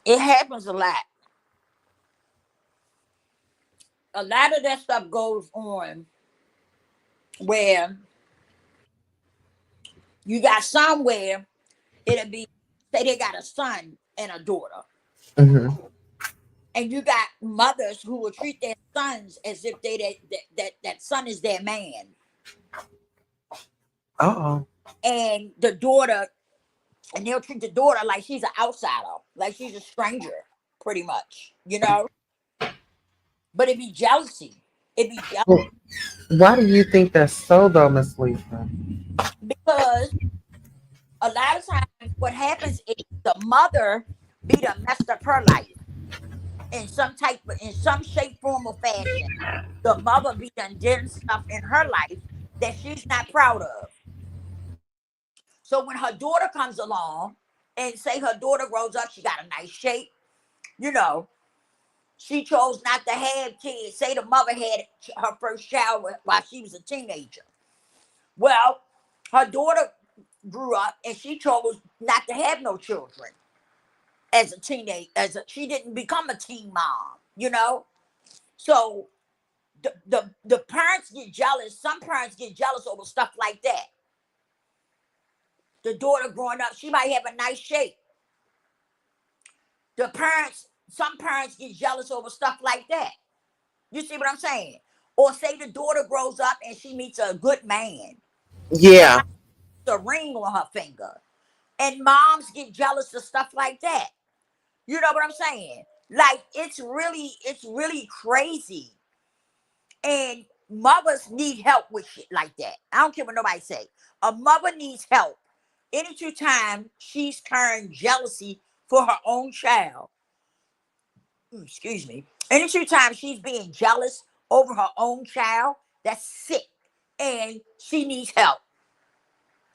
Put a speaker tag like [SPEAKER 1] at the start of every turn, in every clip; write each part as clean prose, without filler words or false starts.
[SPEAKER 1] It happens a lot. A lot of that stuff goes on where you got somewhere it'll be, say they got a son and a daughter,
[SPEAKER 2] Mm-hmm.
[SPEAKER 1] and you got mothers who will treat their sons as if that son is their man,
[SPEAKER 2] Uh-oh.
[SPEAKER 1] and the daughter, and they'll treat the daughter like she's an outsider, like she's a stranger, pretty much, you know. But it be jealousy. It be jealousy
[SPEAKER 2] Well, why do you think that's so though, Miss Lisa?
[SPEAKER 1] because a lot of times what happens is the mother be done messed up her life in some type of, in some shape, form, or fashion. The mother be done stuff in her life that she's not proud of. So when her daughter comes along and say her daughter grows up, she got a nice shape, you know, she chose not to have kids. Say the mother had her first child while she was a teenager. Well, her daughter grew up and she chose not to have no children as a teenage, she didn't become a teen mom, you know. So the parents get jealous. Some parents get jealous over stuff like that. The daughter growing up, she might have a nice shape. The parents, some parents get jealous over stuff like that. You see what I'm saying? Or say the daughter grows up and she meets a good man.
[SPEAKER 2] Yeah.
[SPEAKER 1] Somebody puts a ring on her finger. And moms get jealous of stuff like that. You know what I'm saying? Like it's really crazy. And mothers need help with shit like that. I don't care what nobody say. A mother needs help. Any time she's turned jealousy for her own child, excuse me, any time she's being jealous over her own child, that's sick. And she needs help.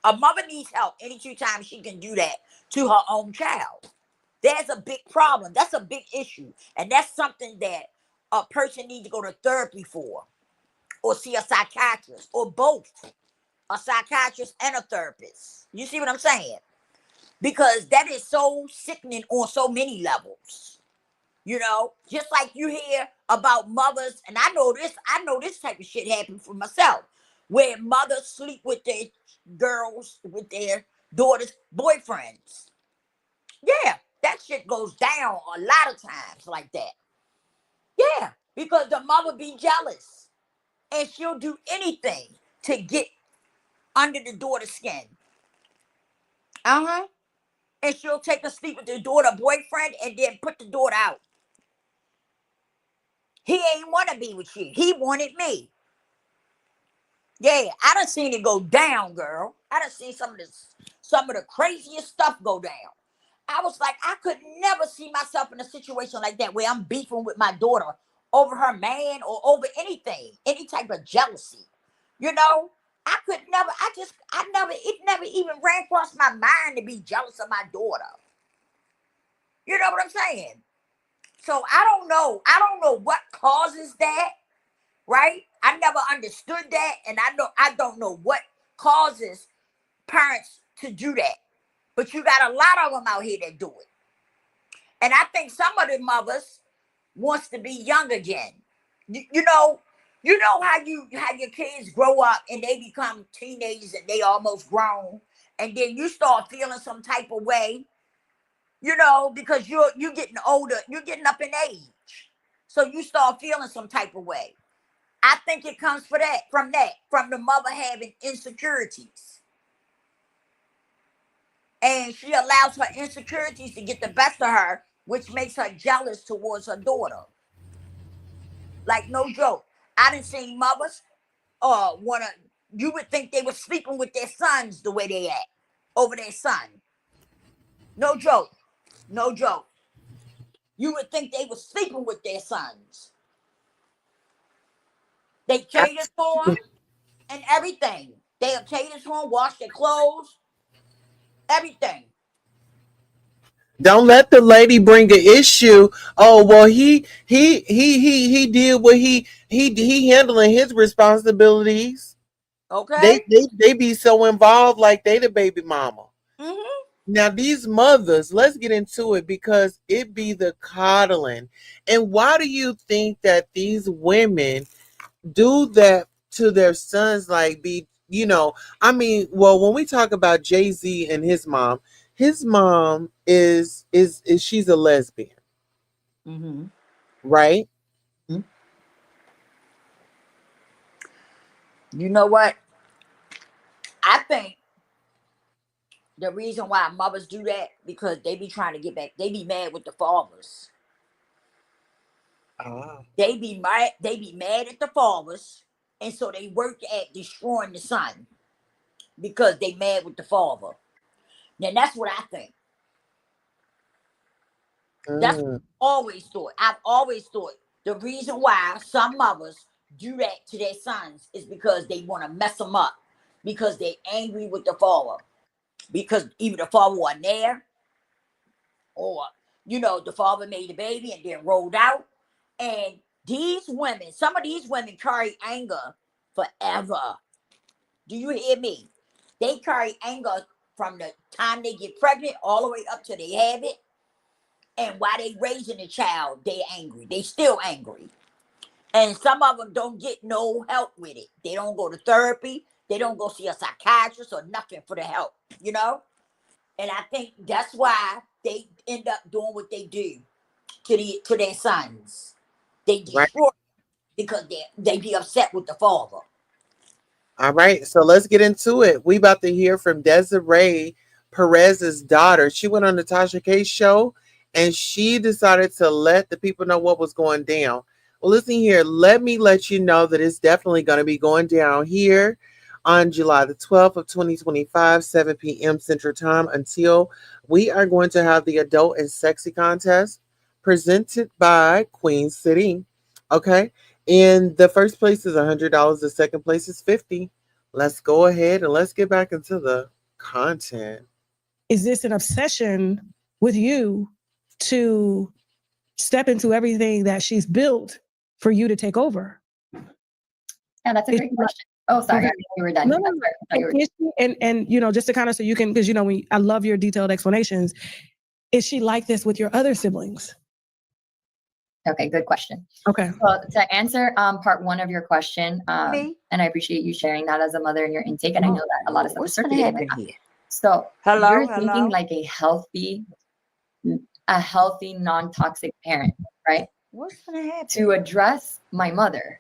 [SPEAKER 1] A mother needs help any time she can do that to her own child. There's a big problem. That's a big issue. And that's something that a person needs to go to therapy for, or see a psychiatrist, or both, a psychiatrist and a therapist. You see what I'm saying? Because that is so sickening on so many levels. You know, just like you hear about mothers, and I know this type of shit happened for myself, where mothers sleep with their girls, with their daughters' boyfriends. Yeah, that shit goes down a lot of times like that. Yeah, because the mother be jealous and she'll do anything to get under the daughter's skin. Uh-huh. And she'll take a sleep with the daughter boyfriend and then put the daughter out. He ain't want to be with you. He wanted me. Yeah, I done seen it go down, girl. I done seen some of the craziest stuff go down. I was like, I could never see myself in a situation like that where I'm beefing with my daughter over her man or over anything, any type of jealousy. You know, I could never, it never even ran across my mind to be jealous of my daughter. You know what I'm saying? So I don't know. I don't know what causes that, right? I never understood that. And I don't know what causes parents to do that. But you got a lot of them out here that do it. And I think some of the mothers wants to be young again. You know, how your kids grow up and they become teenagers and they almost grown, and then you start feeling some type of way, you know, because you're getting older, you're getting up in age. So you start feeling some type of way. I think it comes from the mother having insecurities. And she allows her insecurities to get the best of her, which makes her jealous towards her daughter. Like, no joke. I done seen mothers wanna, you would think they were sleeping with their sons the way they act over their son. No joke. No joke. You would think they were sleeping with their sons. They cater for them and everything. They'll cater for them, wash their clothes, everything.
[SPEAKER 2] Don't let the lady bring an issue. Oh well, he did what he handling his responsibilities.
[SPEAKER 1] Okay?
[SPEAKER 2] They be so involved like they the baby mama.
[SPEAKER 1] Mm-hmm.
[SPEAKER 2] Now these mothers, let's get into it because it be the coddling. And why do you think that these women do that to their sons? Like, be, I mean, well, when we talk about Jay-Z and his mom is she's a lesbian,
[SPEAKER 1] Mm-hmm.
[SPEAKER 2] right?
[SPEAKER 1] You know what? I think the reason why mothers do that because they be trying to get back. They be mad with the fathers.
[SPEAKER 2] Ah.
[SPEAKER 1] They be mad at the fathers, and so they work at destroying the son because they mad with the father. Now that's what I think. That's what
[SPEAKER 2] Mm,
[SPEAKER 1] I always thought. I've always thought the reason why some mothers do that to their sons is because they want to mess them up because they angry with the father because either the father wasn't there or the father made a baby and then rolled out. And some of these women carry anger forever. Do you hear me? They carry anger from the time they get pregnant all the way up to they have it. And while they raising the child, they angry. They still angry. And some of them don't get no help with it. They don't go to therapy. They don't go see a psychiatrist or nothing for the help, you know? And I think that's why they end up doing what they do to their sons. They
[SPEAKER 2] right.
[SPEAKER 1] destroy because they be upset with the father.
[SPEAKER 2] All right, so let's get into it. We about to hear from Desiree Perez's daughter. She went on the Tasha K show and she decided to let the people know what was going down. Well, listen here, let me let you know that it's definitely going to be going down here on July the 12th of 2025, 7 p.m. Central Time until we are going to have the Adult and Sexy Contest presented by Queen City. Okay. And the first place is $100. The second place is 50. Let's go ahead and let's get back into the content.
[SPEAKER 3] Is this an obsession with you to step into everything that she's built for you to take over?
[SPEAKER 4] Yeah, that's a great question. Oh, sorry, I thought you were done.
[SPEAKER 3] No, no. And just to kind of so you can, because I love your detailed explanations. Is she like this with your other siblings?
[SPEAKER 4] Okay, good question.
[SPEAKER 3] Okay.
[SPEAKER 4] Well, to answer part one of your question,
[SPEAKER 1] Me?
[SPEAKER 4] and I appreciate you sharing that as a mother in your intake, and I know that a lot of stuff is
[SPEAKER 1] What's gonna
[SPEAKER 4] circulating right
[SPEAKER 1] happen
[SPEAKER 4] now.
[SPEAKER 1] here?
[SPEAKER 4] So
[SPEAKER 1] Hello,
[SPEAKER 4] you're
[SPEAKER 1] hello.
[SPEAKER 4] thinking like a healthy, non-toxic parent, right?
[SPEAKER 1] What's gonna happen?
[SPEAKER 4] To address my mother,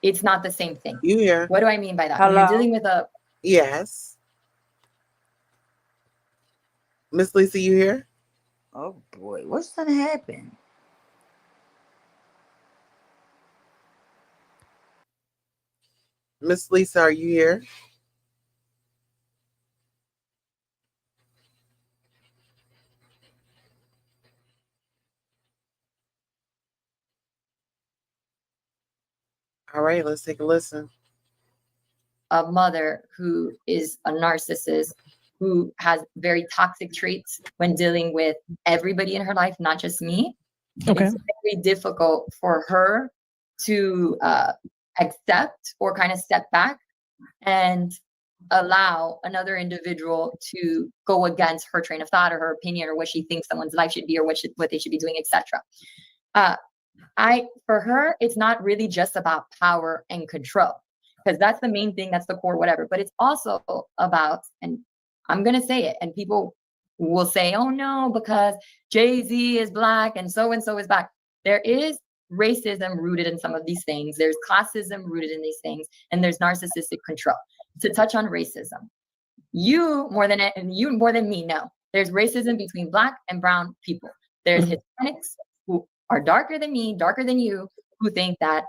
[SPEAKER 4] it's not the same thing.
[SPEAKER 2] You here?
[SPEAKER 4] What do I mean by that? When
[SPEAKER 1] Hello?
[SPEAKER 4] you're dealing with a
[SPEAKER 2] Yes. Miss Lisa, you here?
[SPEAKER 1] Oh boy, what's gonna happen?
[SPEAKER 2] Miss Lisa, are you here? All right, let's take a listen.
[SPEAKER 4] mother who is a narcissist, who has very toxic traits when dealing with everybody in her life, not just me.
[SPEAKER 3] Okay.
[SPEAKER 4] It's very difficult for her to accept or kind of step back and allow another individual to go against her train of thought or her opinion or what she thinks someone's life should be or what they should be doing, etc. For her, it's not really just about power and control, because that's the main thing, that's the core, whatever. But it's also about, and I'm gonna say it, and people will say, "Oh no, because Jay-Z is black and so is black." There is racism rooted in some of these things. There's classism rooted in these things, and there's narcissistic control. To touch on racism, you more than me know there's racism between black and brown people. There's Hispanics who are darker than me, darker than you, who think that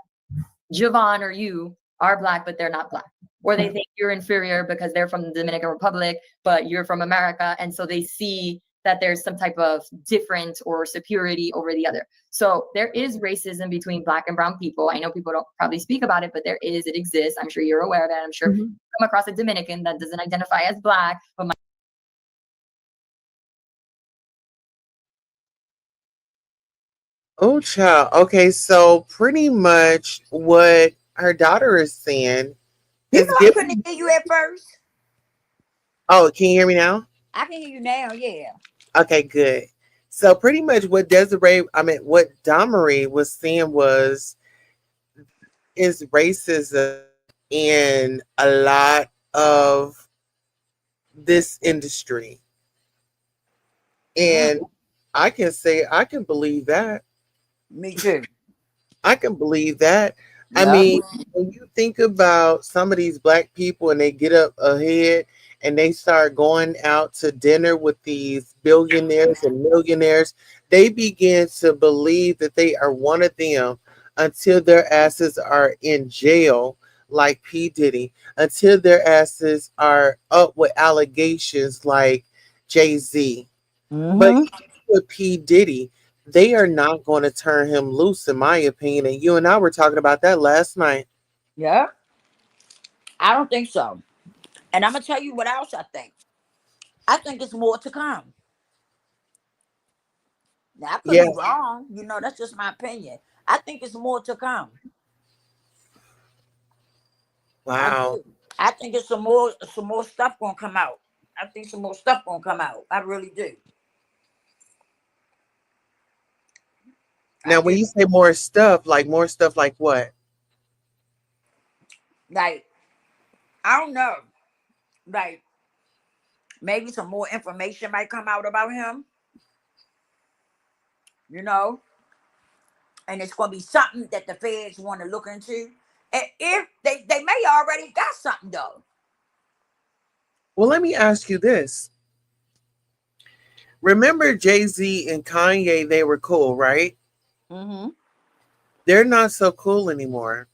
[SPEAKER 4] Javon or you are black, but they're not black. Or they think you're inferior because they're from the Dominican Republic, but you're from America. And so they see that there's some type of difference or superiority over the other. So there is racism between black and brown people. I know people don't probably speak about it, but it exists. I'm sure you're aware of it. I'm sure if you come across a Dominican that doesn't identify as black, but
[SPEAKER 2] Oh, child. Okay, so pretty much what her daughter is saying
[SPEAKER 1] You
[SPEAKER 2] is
[SPEAKER 1] know I couldn't
[SPEAKER 2] giving.
[SPEAKER 1] hear you at first.
[SPEAKER 2] Oh, can you hear me now?
[SPEAKER 1] I can hear you now. Yeah.
[SPEAKER 2] Okay, good. So pretty much what what Damery was saying was is racism in a lot of this industry.
[SPEAKER 1] Mm,
[SPEAKER 2] And I can say I can believe that.
[SPEAKER 1] me too.
[SPEAKER 2] I can believe that. I
[SPEAKER 1] Yeah.
[SPEAKER 2] mean, when you think about some of these black people and they get up ahead and they start going out to dinner with these billionaires and millionaires, they begin to believe that they are one of them until their asses are in jail, like P. Diddy, until their asses are up with allegations like Jay-Z. But
[SPEAKER 1] Mm-hmm.
[SPEAKER 2] with P. Diddy, they are not going to turn him loose, in my opinion. And you and I were talking about that last night.
[SPEAKER 1] Yeah. I don't think so. And I'm gonna tell you what else I think. I think it's more to come. Now I could
[SPEAKER 2] Yeah.
[SPEAKER 1] be wrong. You know, that's just my opinion. I think it's more to come. I
[SPEAKER 2] Wow.
[SPEAKER 1] do. I think it's some more stuff gonna come out. I think some more stuff gonna come out. I really do. I
[SPEAKER 2] Now, when
[SPEAKER 1] do.
[SPEAKER 2] you say more stuff like what?
[SPEAKER 1] Like, I don't know. Like, maybe some more information might come out about him, you know, and it's gonna be something that the feds want to look into. And if they may already got something though.
[SPEAKER 2] Well, let me ask you this. Remember Jay-Z and Kanye, they were cool, right?
[SPEAKER 1] Mm-hmm.
[SPEAKER 2] They're not so cool anymore.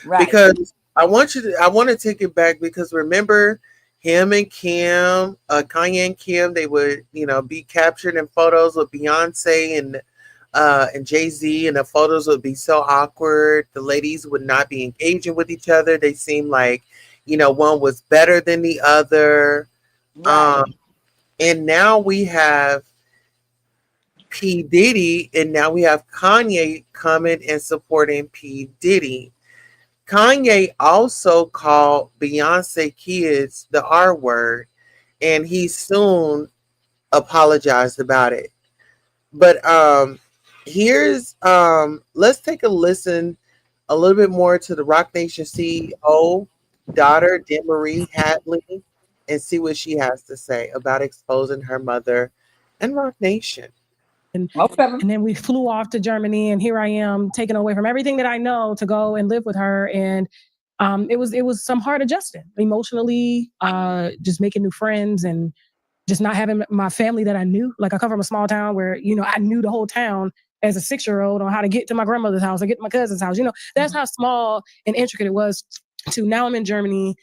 [SPEAKER 1] Right.
[SPEAKER 2] Because I want to take it back because remember him and Kim, Kanye and Kim, they would, be captured in photos with Beyonce and Jay-Z, and the photos would be so awkward. The ladies would not be engaging with each other. They seemed like, one was better than the other.
[SPEAKER 1] Right.
[SPEAKER 2] Um, and now we have P. Diddy, and now we have Kanye coming and supporting P. Diddy. Kanye also called Beyonce kids the R word, and he soon apologized about it. But here's let's take a listen a little bit more to the Rock Nation CEO daughter, Demarie Hadley, and see what she has to say about exposing her mother and Rock Nation.
[SPEAKER 3] And
[SPEAKER 1] Okay.
[SPEAKER 3] and then we flew off to Germany, and here I am taken away from everything that I know to go and live with her. And it was some hard adjusting emotionally, just making new friends and just not having my family that I knew. Like I come from a small town where, I knew the whole town as a 6-year-old on how to get to my grandmother's house and get to my cousin's house. That's how small and intricate it was. To now I'm in Germany.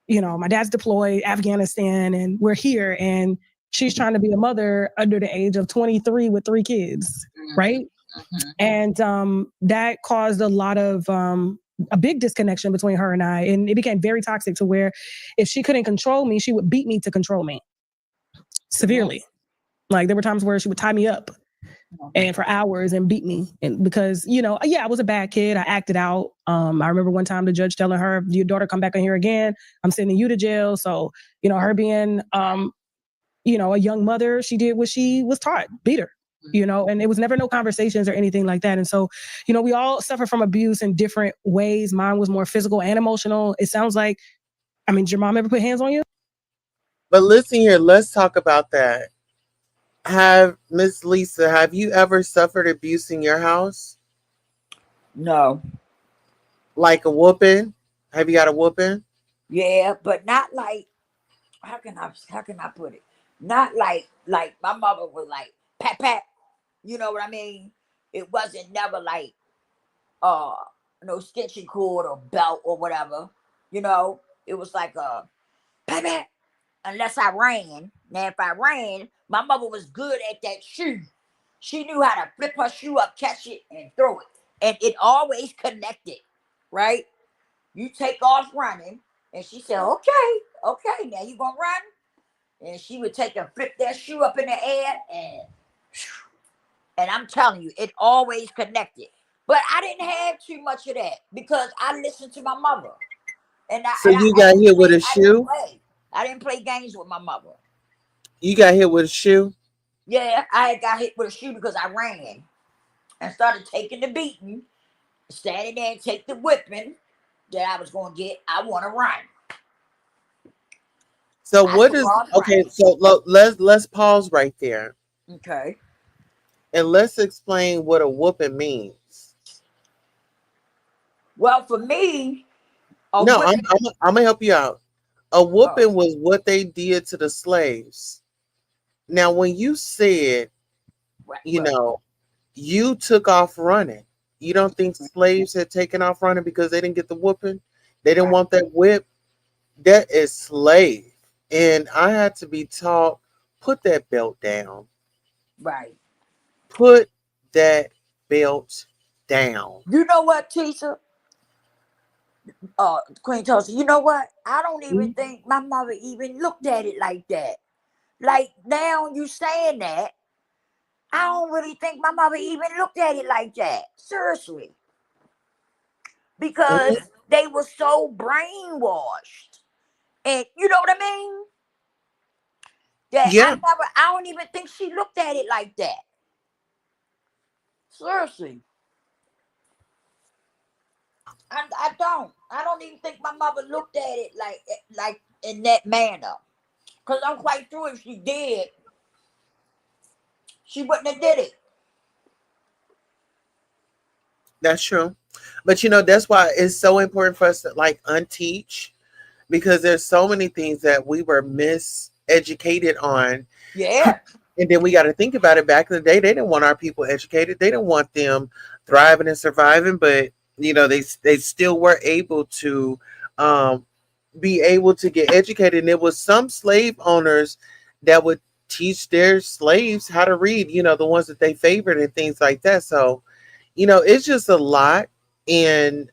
[SPEAKER 3] My dad's deployed Afghanistan, and we're here, and she's trying to be a mother under the age of 23 with 3 kids, right?
[SPEAKER 4] Mhm.
[SPEAKER 3] And that caused a lot of a big disconnection between her and I, and it became very toxic to where if she couldn't control me, she would beat me to control me severely. Like there were times where she would tie me up and for hours and beat me, and because I was a bad kid. I acted out. I remember one time the judge telling her, your daughter come back in here again, I'm sending you to jail. So her being a young mother, she did what she was taught, beat her, and it was never no conversations or anything like that. And so we all suffer from abuse in different ways. Mine was more physical and emotional. It sounds like, did your mom ever put hands on you?
[SPEAKER 2] But listen here, let's talk about that. Have Miss Lisa, have you ever suffered abuse in your house?
[SPEAKER 1] No.
[SPEAKER 2] Like a whooping? Have you got a whooping?
[SPEAKER 1] Yeah, but not like, how can I put it? Not like my mother was like pat pat. You know what I mean? It wasn't never like uh no stitching cord or belt or whatever. It was like a pat pat. Unless I ran. Now if I ran, my mother was good at that shoe. She knew how to flip her shoe up, catch it, and throw it. And it always connected, right? You take off running, and she said, okay, okay, now you gonna run? And she would take and flip that shoe up in the air, and I'm telling you, it always connected. But I didn't have too much of that because I listened to my mother, and I
[SPEAKER 2] So
[SPEAKER 1] and I,
[SPEAKER 2] you
[SPEAKER 1] I
[SPEAKER 2] got
[SPEAKER 1] didn't
[SPEAKER 2] hit with
[SPEAKER 1] play.
[SPEAKER 2] a
[SPEAKER 1] I didn't
[SPEAKER 2] shoe?
[SPEAKER 1] play. I didn't play games with my mother.
[SPEAKER 2] You got hit with a shoe?
[SPEAKER 1] Yeah, I had got hit with a shoe because I ran and started taking the beating, standing there and take the whipping that I was going to get. I want to run.
[SPEAKER 2] So
[SPEAKER 1] I
[SPEAKER 2] what
[SPEAKER 1] took
[SPEAKER 2] is
[SPEAKER 1] off
[SPEAKER 2] okay?
[SPEAKER 1] running.
[SPEAKER 2] So let's pause right there
[SPEAKER 1] Okay.
[SPEAKER 2] and let's explain what a whooping means.
[SPEAKER 1] Well, for me, a
[SPEAKER 2] No, I'm
[SPEAKER 1] whipping.
[SPEAKER 2] I'm, I'm gonna help you out. A
[SPEAKER 1] Oh,
[SPEAKER 2] whooping was what they did to the slaves. Now, when you said,
[SPEAKER 1] right,
[SPEAKER 2] you know, you took off running, you don't think slaves had taken off running because they didn't get the whooping? They didn't
[SPEAKER 1] right,
[SPEAKER 2] want that whip? That is slave. And I had to be taught, put that belt down.
[SPEAKER 1] right.
[SPEAKER 2] Put that belt down.
[SPEAKER 1] You know what, Tisha? Queen Tulsa, you know what? I don't even
[SPEAKER 2] Mhm.
[SPEAKER 1] think my mother even looked at it like that. Like now you saying that, I don't really think my mother even looked at it like that. Seriously. Because
[SPEAKER 2] Mhm.
[SPEAKER 1] they were so brainwashed. And you know what I mean? That
[SPEAKER 2] Yeah,
[SPEAKER 1] I don't even think she looked at it like that. Seriously. I don't even think my mother looked at it like in that manner. Because I'm quite sure if she did, she wouldn't have did it.
[SPEAKER 2] that's true. But that's why it's so important for us to like unteach, because there's so many things that we were miseducated on.
[SPEAKER 1] Yeah.
[SPEAKER 2] And then we got to think about it. Back in the day, they didn't want our people educated. They didn't want them thriving and surviving, but they still were able to um, be able to get educated. And there was some slave owners that would teach their slaves how to read. The ones that they favored and things like that. So it's just a lot. And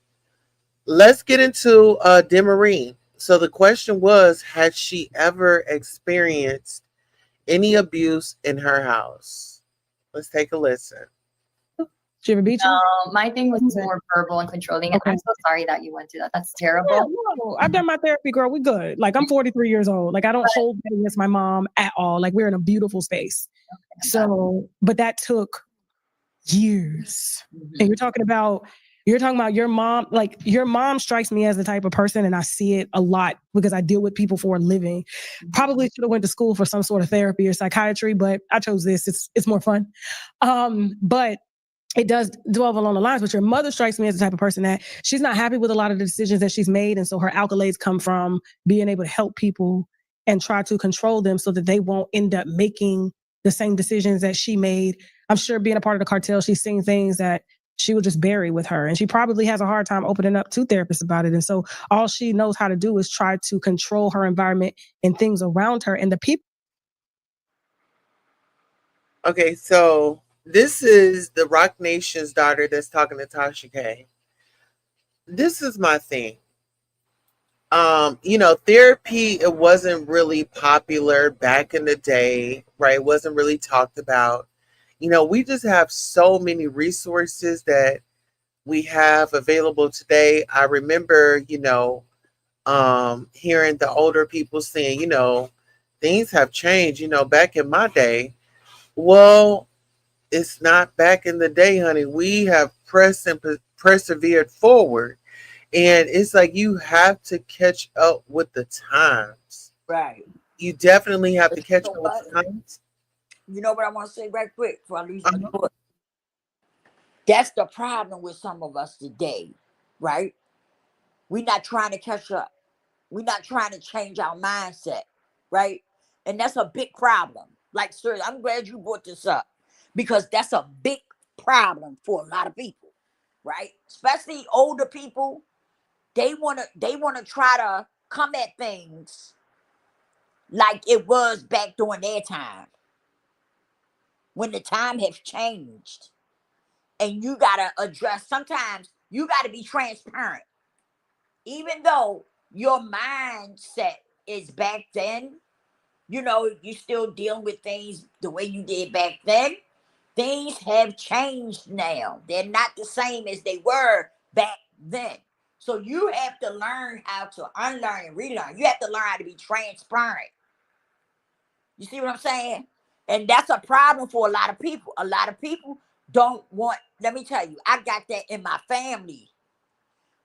[SPEAKER 2] let's get into Demarine. So the question was, had she ever experienced any abuse in her house? Let's take a listen.
[SPEAKER 3] She ever beat you?
[SPEAKER 4] My thing was more verbal and controlling, and I'm
[SPEAKER 3] Okay.
[SPEAKER 4] so sorry that you went through that. That's
[SPEAKER 3] Yeah,
[SPEAKER 4] terrible.
[SPEAKER 3] no, I've done my therapy, girl. We good. Like I'm 43 years old. Like I don't
[SPEAKER 4] But
[SPEAKER 3] hold that against my mom at all. Like we're in a beautiful space. So, but that took years. And
[SPEAKER 4] Mhm.
[SPEAKER 3] you're talking about your mom. Like your mom strikes me as the type of person, and I see it a lot because I deal with people for a living. Probably should have went to school for some sort of therapy or psychiatry, but I chose this. It's more fun. But it does dwell along the lines, but your mother strikes me as the type of person that she's not happy with a lot of the decisions that she's made. And so her accolades come from being able to help people and try to control them so that they won't end up making the same decisions that she made. I'm sure being a part of the cartel, she's seeing things that she would just bury with her. And she probably has a hard time opening up to therapists about it. And so all she knows how to do is try to control her environment and things around her and the people.
[SPEAKER 2] Okay, so this is the Rock Nation's daughter that's talking to Tasha K. This is my thing. Therapy, it wasn't really popular back in the day, right? It wasn't really talked about. We just have so many resources that we have available today. I remember, hearing the older people saying, things have changed, back in my day. Well, it's not back in the day, honey. We have pressed and persevered forward. And it's like you have to catch up with the times.
[SPEAKER 1] Right.
[SPEAKER 2] You definitely have
[SPEAKER 1] But
[SPEAKER 2] to
[SPEAKER 1] you
[SPEAKER 2] catch
[SPEAKER 1] know
[SPEAKER 2] up with
[SPEAKER 1] what?
[SPEAKER 2] the times.
[SPEAKER 1] You know what I want to say right quick before I lose my
[SPEAKER 2] Uh-huh.
[SPEAKER 1] foot? That's the problem with some of us today, right? We're not trying to catch up. We're not trying to change our mindset, right? And that's a big problem. Like, sir, I'm glad you brought this up because that's a big problem for a lot of people, right? Especially older people. They wanna try to come at things like it was back during their time when the time has changed. And you gotta address, sometimes you gotta be transparent. Even though your mindset is back then, you still dealing with things the way you did back then. Things have changed now. They're not the same as they were back then. So you have to learn how to unlearn and relearn. You have to learn how to be transparent. You see what I'm saying? And that's a problem for a lot of people. A lot of people don't want, let me tell you, I got that in my family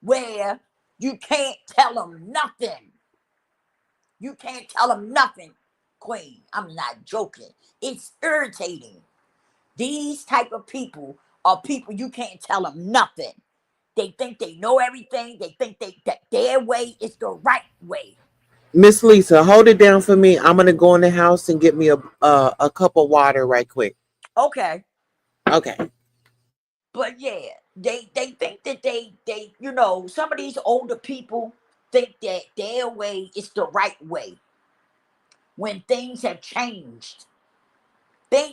[SPEAKER 1] where you can't tell them nothing. You can't tell them nothing, Queen. I'm not joking. It's irritating. These type of people are people you can't tell them nothing. They think they know everything. They think that their way is the right way.
[SPEAKER 2] Miss Lisa, hold it down for me. I'm gonna go in the house and get me a cup of water right quick.
[SPEAKER 1] Okay.
[SPEAKER 2] Okay.
[SPEAKER 1] But yeah, they think that they some of these older people think that their way is the right way when things have changed.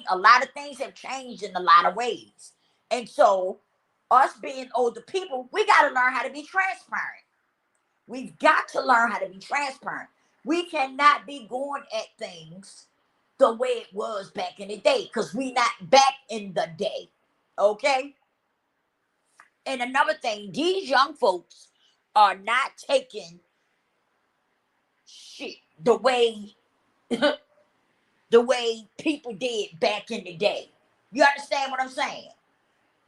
[SPEAKER 1] A lot of things have changed in a lot of ways. And so us being older people, we got to learn how to be transparent. We've got to learn how to be transparent. We cannot be going at things the way it was back in the day because we not back in the day. Okay? And another thing, these young folks are not taking shit the way people did back in the day. You understand what I'm saying?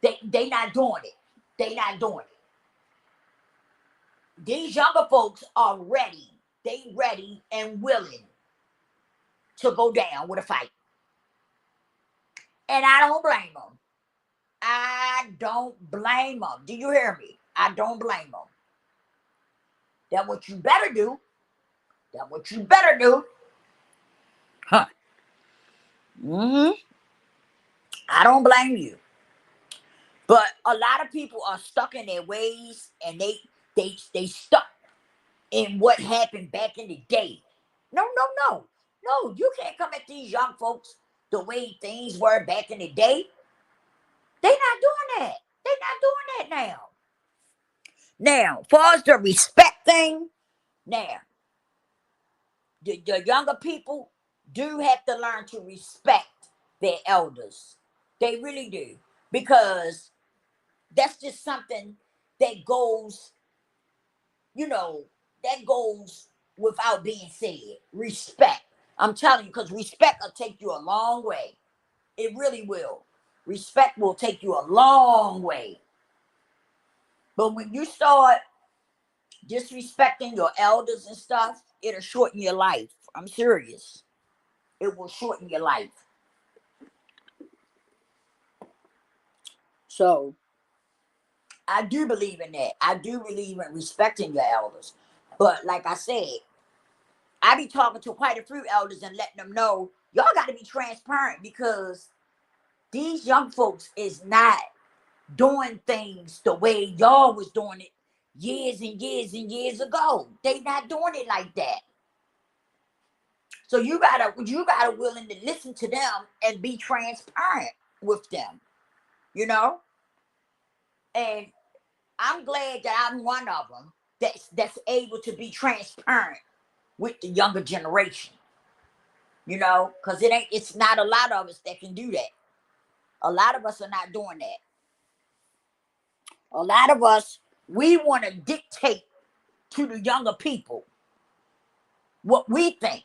[SPEAKER 1] They not doing it. They not doing it. These younger folks are ready. They ready and willing to go down with a fight. And I don't blame them. I don't blame them. Do you hear me? I don't blame them. That's what you better do. That's what you better do. Huh. Mm-hmm. I don't blame you. But a lot of people are stuck in their ways and they stuck in what happened back in the day. No, no, no. No, you can't come at these young folks the way things were back in the day. They not doing that. They not doing that now. Now, far as the respect thing, now, the younger people do have to learn to respect their elders. They really do. Because that's just something that goes, you know, that goes without being said. Respect. I'm telling you, because respect will take you a long way. It really will. Respect will take you a long way. But when you start disrespecting your elders and stuff, it'll shorten your life. I'm serious. It will shorten your life. So I do believe in that. I do believe in respecting your elders. But like I said, I be talking to quite a few elders and letting them know y'all got to be transparent because these young folks is not doing things the way y'all was doing it years and years and years ago. They not doing it like that. So you gotta willing to listen to them and be transparent with them, you know? And I'm glad that I'm one of them that's able to be transparent with the younger generation. Because it's not a lot of us that can do that. A lot of us are not doing that. A lot of us, we want to dictate to the younger people what we think.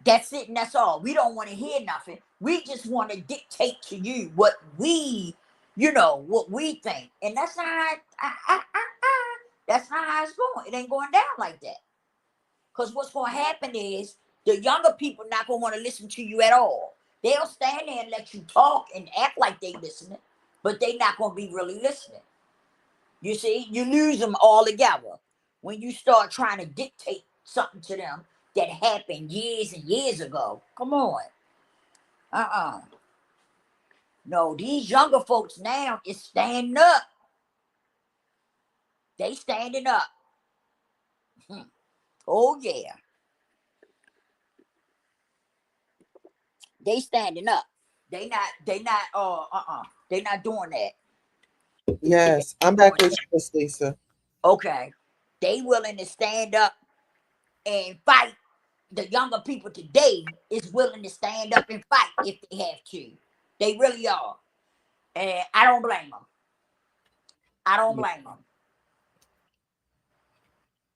[SPEAKER 1] That's it and that's all. We don't want to hear nothing. We just want to dictate to you what we think. And that's not that's not how it's going. It ain't going down like that. Because what's going to happen is the younger people not going to want to listen to you at all. They'll stand there and let you talk and act like they listening, but they not going to be really listening. You see, you lose them all together when you start trying to dictate something to them that happened years and years ago. Come on. No, these younger folks now is standing up. They standing up. Oh yeah. They standing up. They not doing that.
[SPEAKER 2] Yes, I'm back with you, Miss Lisa.
[SPEAKER 1] Okay. They willing to stand up and fight. The younger people today is willing to stand up and fight if they have to. They really are. And I don't blame them. I don't blame them.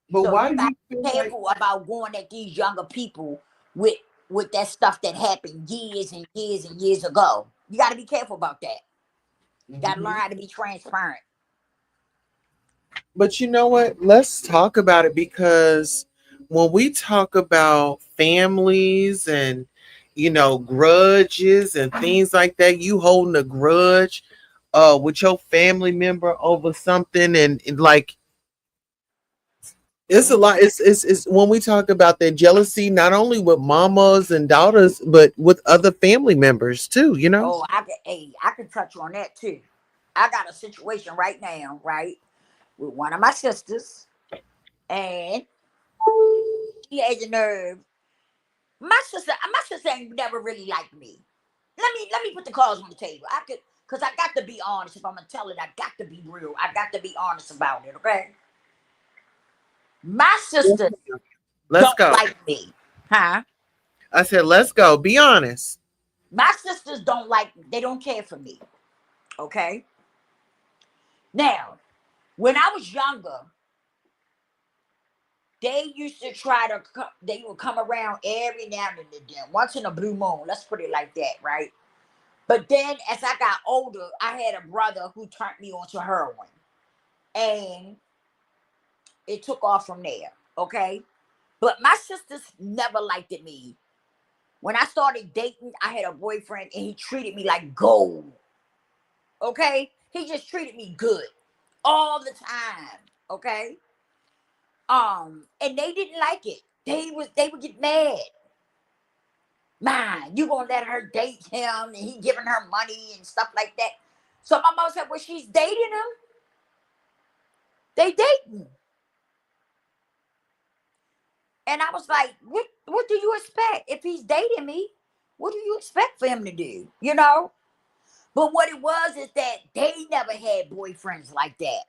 [SPEAKER 2] But
[SPEAKER 1] So
[SPEAKER 2] why
[SPEAKER 1] you
[SPEAKER 2] do
[SPEAKER 1] got
[SPEAKER 2] you
[SPEAKER 1] to
[SPEAKER 2] feel
[SPEAKER 1] be
[SPEAKER 2] like
[SPEAKER 1] careful about going at these younger people with with that stuff that happened years and years and years ago. You got to be careful about that. You got to learn how to be transparent.
[SPEAKER 2] But you know what? Let's talk about it, because when we talk about families and, grudges and things like that, you holding a grudge with your family member over something, and like, it's a
[SPEAKER 1] Mhm.
[SPEAKER 2] lot. It's when we talk about that jealousy, not only with mamas and daughters, but with other family members too,
[SPEAKER 1] Oh, I can touch on that too. I got a situation right now, right, with one of my sisters, and she has the nerve. My sister ain't never really liked me. Let me put the cards on the table. Cause I got to be honest. If I'm gonna tell it, I got to be real. I got to be honest about it. Okay. My sisters
[SPEAKER 2] Let's
[SPEAKER 1] don't
[SPEAKER 2] go.
[SPEAKER 1] like me, huh?
[SPEAKER 2] I said, let's go. Be honest.
[SPEAKER 1] My sisters don't like. They don't care for me. Okay. Now, when I was younger, they used to try to. They would come around every now and then, once in a blue moon. Let's put it like that, right? But then, as I got older, I had a brother who turned me onto heroin, and it took off from there. Okay. But my sisters never liked me. When I started dating, I had a boyfriend and he treated me like gold. Okay? He just treated me good all the time. Okay? And they didn't like it. They would get mad. Man, you gonna let her date him and he giving her money and stuff like that. So my mom said, well, she's dating him. They dating. And I was like, what do you expect? If he's dating me, what do you expect for him to do? You know? But what it was is that they never had boyfriends like that.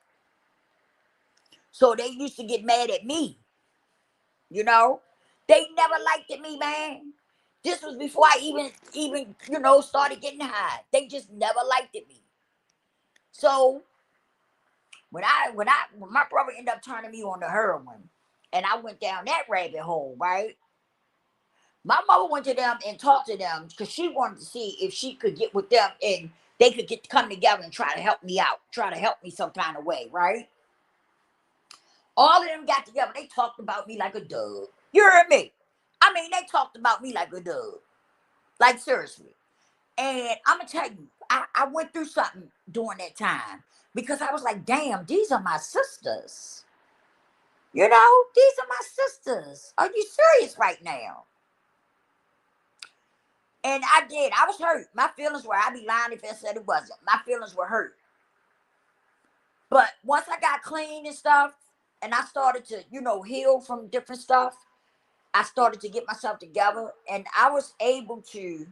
[SPEAKER 1] So they used to get mad at me. You know? They never liked me, man. This was before I even started getting high. They just never liked me. So when my brother ended up turning me on to heroin and I went down that rabbit hole, right? My mother went to them and talked to them because she wanted to see if she could get with them and they could get to come together and try to help me out, try to help me some kind of way, right? All of them got together. They talked about me like a dog. You heard me? I mean, they talked about me like a dog. Like, seriously. And I'm going to tell you, I went through something during that time because I was like, damn, these are my sisters. You know, these are my sisters. Are you serious right now? And I did. I was hurt. My feelings were, I'd be lying if I said it wasn't. My feelings were hurt. But once I got clean and stuff, and I started to, heal from different stuff, I started to get myself together. And I was able to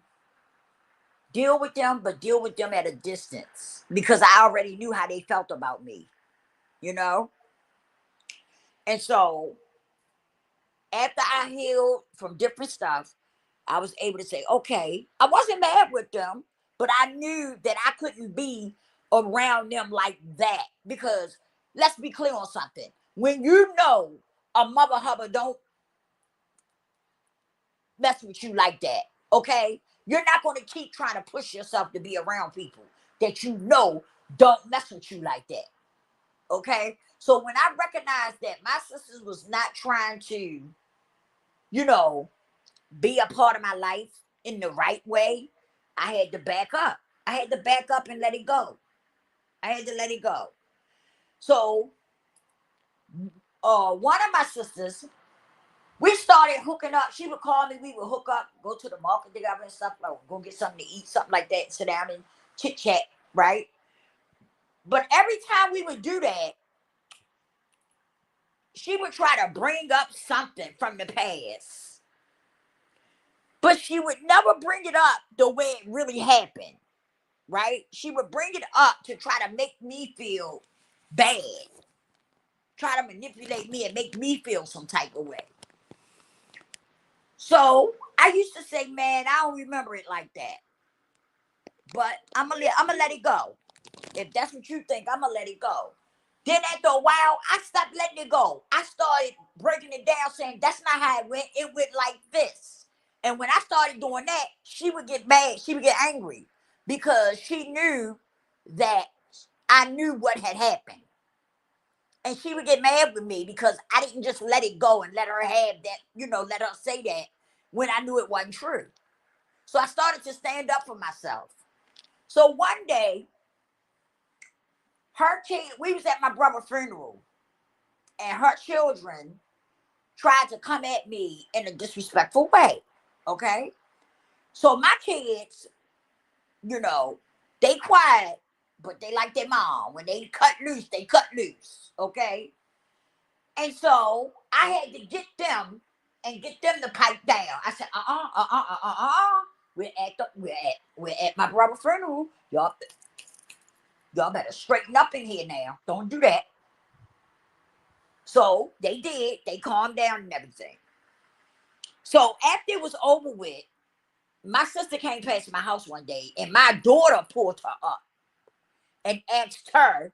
[SPEAKER 1] deal with them, but deal with them at a distance because I already knew how they felt about me, you know? And so after I healed from different stuff, I was able to say, okay, I wasn't mad with them, but I knew that I couldn't be around them like that because let's be clear on something. When you know a mother hubber don't mess with you like that, okay? You're not going to keep trying to push yourself to be around people that you know don't mess with you like that, okay? So when I recognized that my sisters was not trying to, you know, be a part of my life in the right way, I had to back up. I had to back up and let it go. I had to let it go. So, one of my sisters, we started hooking up. She would call me. We would hook up, go to the market together and stuff, like go get something to eat, something like that, sit down and chit chat, right? But every time we would do that, she would try to bring up something from the past, but she would never bring it up the way it really happened. Right? She would bring it up to try to make me feel bad, try to manipulate me and make me feel some type of way. So I used to say, man, I don't remember it like that. But I'm gonna let it go. If that's what you think, I'm gonna let it go. Then after a while, I stopped letting it go. I started breaking it down, saying that's not how it went. It went like this. And when I started doing that, she would get mad. She would get angry because she knew that I knew what had happened. And she would get mad with me because I didn't just let it go and let her have that, let her say that when I knew it wasn't true. So I started to stand up for myself. So one day, her kid, we was at my brother's funeral, and her children tried to come at me in a disrespectful way. Okay? So my kids, they quiet, but they like their mom. When they cut loose, they cut loose. Okay? And so I had to get them and get them to pipe down. I said, we're at my brother's funeral. Y'all better straighten up in here now. Don't do that. So they did. They calmed down and everything. So after it was over with, my sister came past my house one day, and my daughter pulled her up and asked her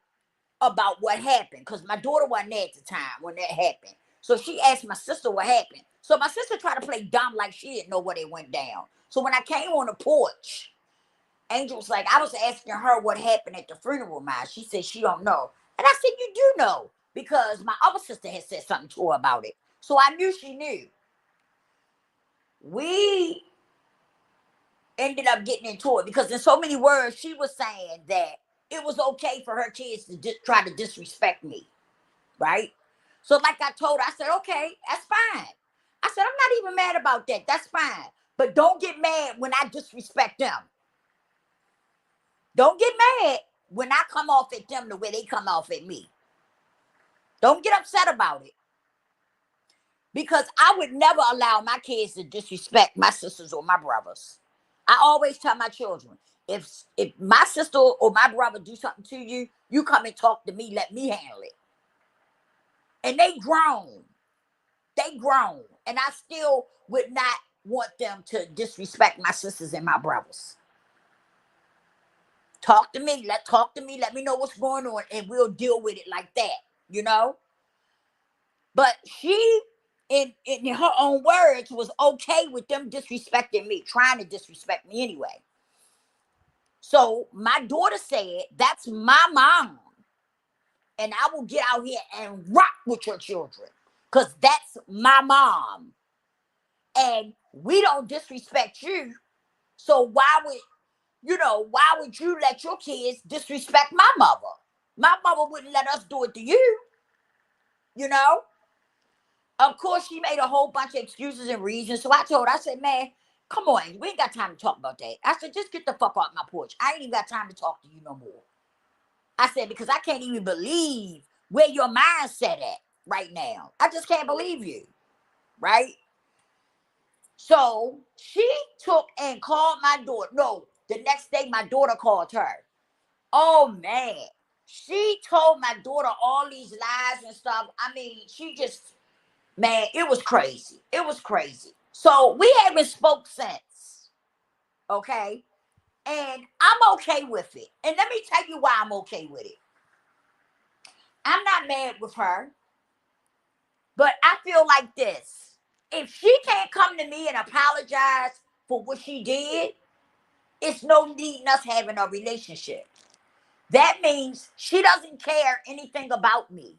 [SPEAKER 1] about what happened, because my daughter wasn't there at the time when that happened. So she asked my sister what happened. So my sister tried to play dumb like she didn't know what it went down. So when I came on the porch, Angel was like, I was asking her what happened at the funeral, Ma. She said she don't know. And I said, you do know, because my other sister had said something to her about it. So I knew she knew. We ended up getting into it because in so many words, she was saying that it was okay for her kids to try to disrespect me, right? So like I told her, I said, okay, that's fine. I said, I'm not even mad about that. That's fine. But don't get mad when I disrespect them. Don't get mad when I come off at them the way they come off at me. Don't get upset about it. Because I would never allow my kids to disrespect my sisters or my brothers. I always tell my children, if my sister or my brother do something to you, you come and talk to me, let me handle it. And they grown. They grown. And I still would not want them to disrespect my sisters and my brothers. Talk to me, let me know what's going on, and we'll deal with it like that, But she, in her own words, was okay with them disrespecting me, trying to disrespect me anyway. So my daughter said, that's my mom. And I will get out here and rock with your children, because that's my mom. And we don't disrespect you. So why would you let your kids disrespect my mother? My mother wouldn't let us do it to you. Of course, she made a whole bunch of excuses and reasons. So I told her, I said, man, come on. We ain't got time to talk about that. I said, just get the fuck off my porch. I ain't even got time to talk to you no more. I said, because I can't even believe where your mindset at right now. I just can't believe you. Right? So she took and called my daughter. No, the next day my daughter called her. Oh, man. She told my daughter all these lies and stuff. I mean, man, it was crazy. It was crazy. So we haven't spoke since. Okay? And I'm okay with it. And let me tell you why I'm okay with it. I'm not mad with her. But I feel like this. If she can't come to me and apologize for what she did, it's no need in us having a relationship. That means she doesn't care anything about me.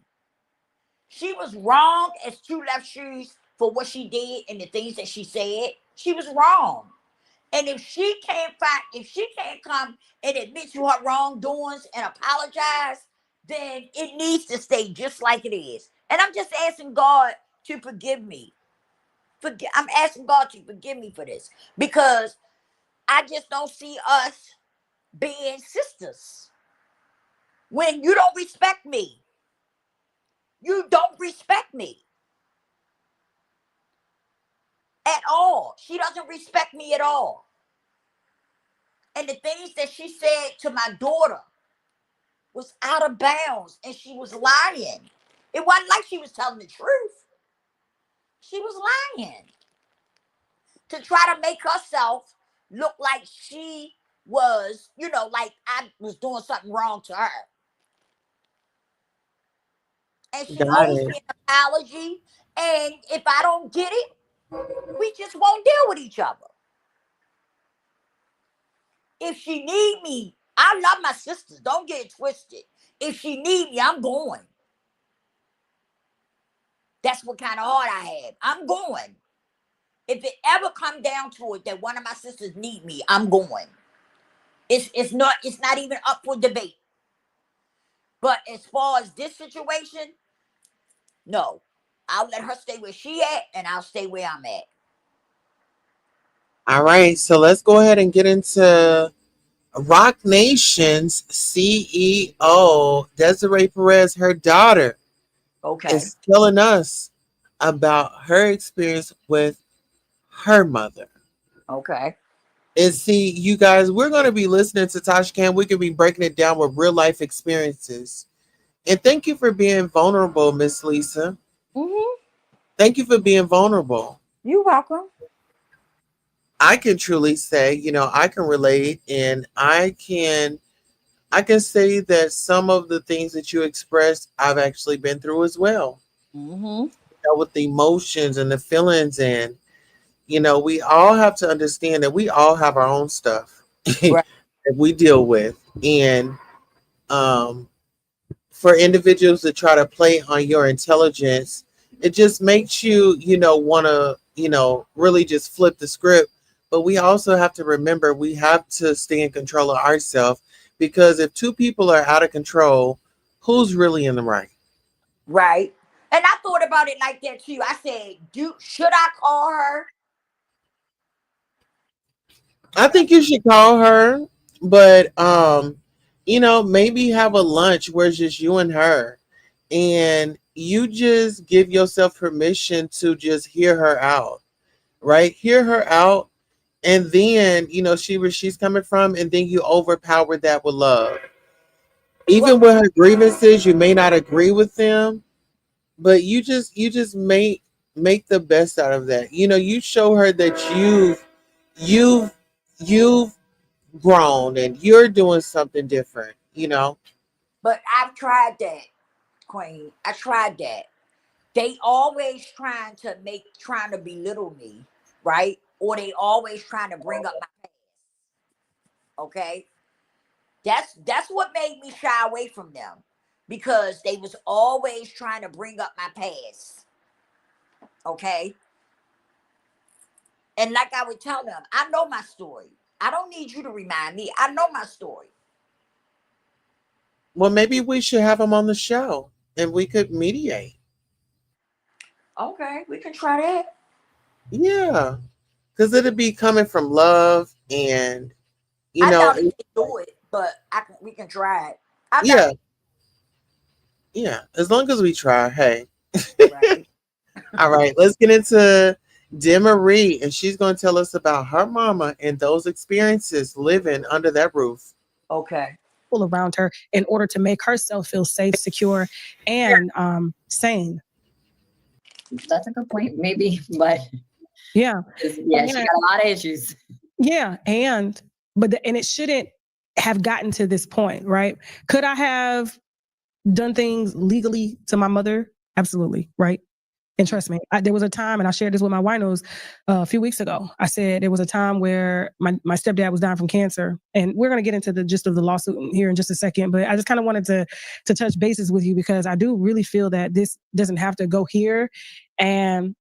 [SPEAKER 1] She was wrong as two left shoes for what she did and the things that she said. She was wrong. And if she can't come and admit to her wrongdoings and apologize, then it needs to stay just like it is. And I'm just asking God to forgive me. I'm asking God to forgive me for this, because I just don't see us being sisters. When you don't respect me, you don't respect me at all. She doesn't respect me at all. And the things that she said to my daughter was out of bounds, and she was lying. It wasn't like she was telling the truth. She was lying to try to make herself look like she was, like I was doing something wrong to her. And she
[SPEAKER 2] Got
[SPEAKER 1] owes
[SPEAKER 2] it.
[SPEAKER 1] me an apology. And if I don't get it, We just won't deal with each other. If she need me, I love my sisters. Don't get it twisted. If she need me, I'm going. That's what kind of heart I have. I'm going. If it ever come down to it that one of my sisters need me, I'm going. It's not even up for debate. But as far as this situation, no. I'll let her stay where she at and I'll stay where I'm at.
[SPEAKER 2] All right, so let's go ahead and get into Rock Nation's CEO, Desiree Perez, her daughter,
[SPEAKER 1] Okay.
[SPEAKER 2] is telling us about her experience with her mother.
[SPEAKER 1] Okay.
[SPEAKER 2] And see, you guys, we're going to be listening to Tasha Cam. We could be breaking it down with real life experiences. And thank you for being vulnerable, Miss Lisa.
[SPEAKER 1] Mm-hmm.
[SPEAKER 2] Thank you for being vulnerable.
[SPEAKER 1] You're welcome.
[SPEAKER 2] I can truly say, I can relate, and I can say that some of the things that you expressed, I've actually been through as well.
[SPEAKER 1] Mm-hmm.
[SPEAKER 2] With the emotions and the feelings, and we all have to understand that we all have our own stuff
[SPEAKER 1] Right.
[SPEAKER 2] that we deal with, and um, for individuals to try to play on your intelligence, it just makes you, want to, really just flip the script. But we also have to remember we have to stay in control of ourselves, because if two people are out of control, who's really in the right?
[SPEAKER 1] Right. And I thought about it like that too. I said, should I call her?
[SPEAKER 2] I think you should call her, but maybe have a lunch where it's just you and her, and you just give yourself permission to just hear her out, right? Hear her out, and then see where she's coming from, and then you overpower that with love.
[SPEAKER 1] Well,
[SPEAKER 2] Even with her grievances, you may not agree with them, but you just make the best out of that. You show her that you've you've grown and you're doing something different.
[SPEAKER 1] but I've tried that, Queen. I tried that. They always trying to belittle me, right? Or they always trying to bring up my past. Okay. That's what made me shy away from them. Because they was always trying to bring up my past. Okay. And like I would tell them, I know my story. I don't need you to remind me. I know my story.
[SPEAKER 2] Well, maybe we should have them on the show and we could mediate.
[SPEAKER 1] Okay, we can try that.
[SPEAKER 2] Yeah, because it'd be coming from love, and
[SPEAKER 1] I doubt if
[SPEAKER 2] it-
[SPEAKER 1] they do it, but we can try it. I doubt
[SPEAKER 2] yeah, yeah. As long as we try, hey.
[SPEAKER 1] it, right?
[SPEAKER 2] All right, let's get into Demarie, and she's going to tell us about her mama and those experiences living under that roof.
[SPEAKER 1] Okay.
[SPEAKER 3] People around her in order to make herself feel safe, secure, and sane.
[SPEAKER 4] That's a good point, maybe, but
[SPEAKER 3] Yeah.
[SPEAKER 4] yeah, she got a lot of issues.
[SPEAKER 3] Yeah. And it shouldn't have gotten to this point, right? Could I have done things legally to my mother? Absolutely. Right. And trust me, there was a time, and I shared this with my winos a few weeks ago. I said there was a time where my stepdad was dying from cancer, and we're going to get into the gist of the lawsuit here in just a second. But I just kind of wanted to touch bases with you, because I do really feel that this doesn't have to go here, and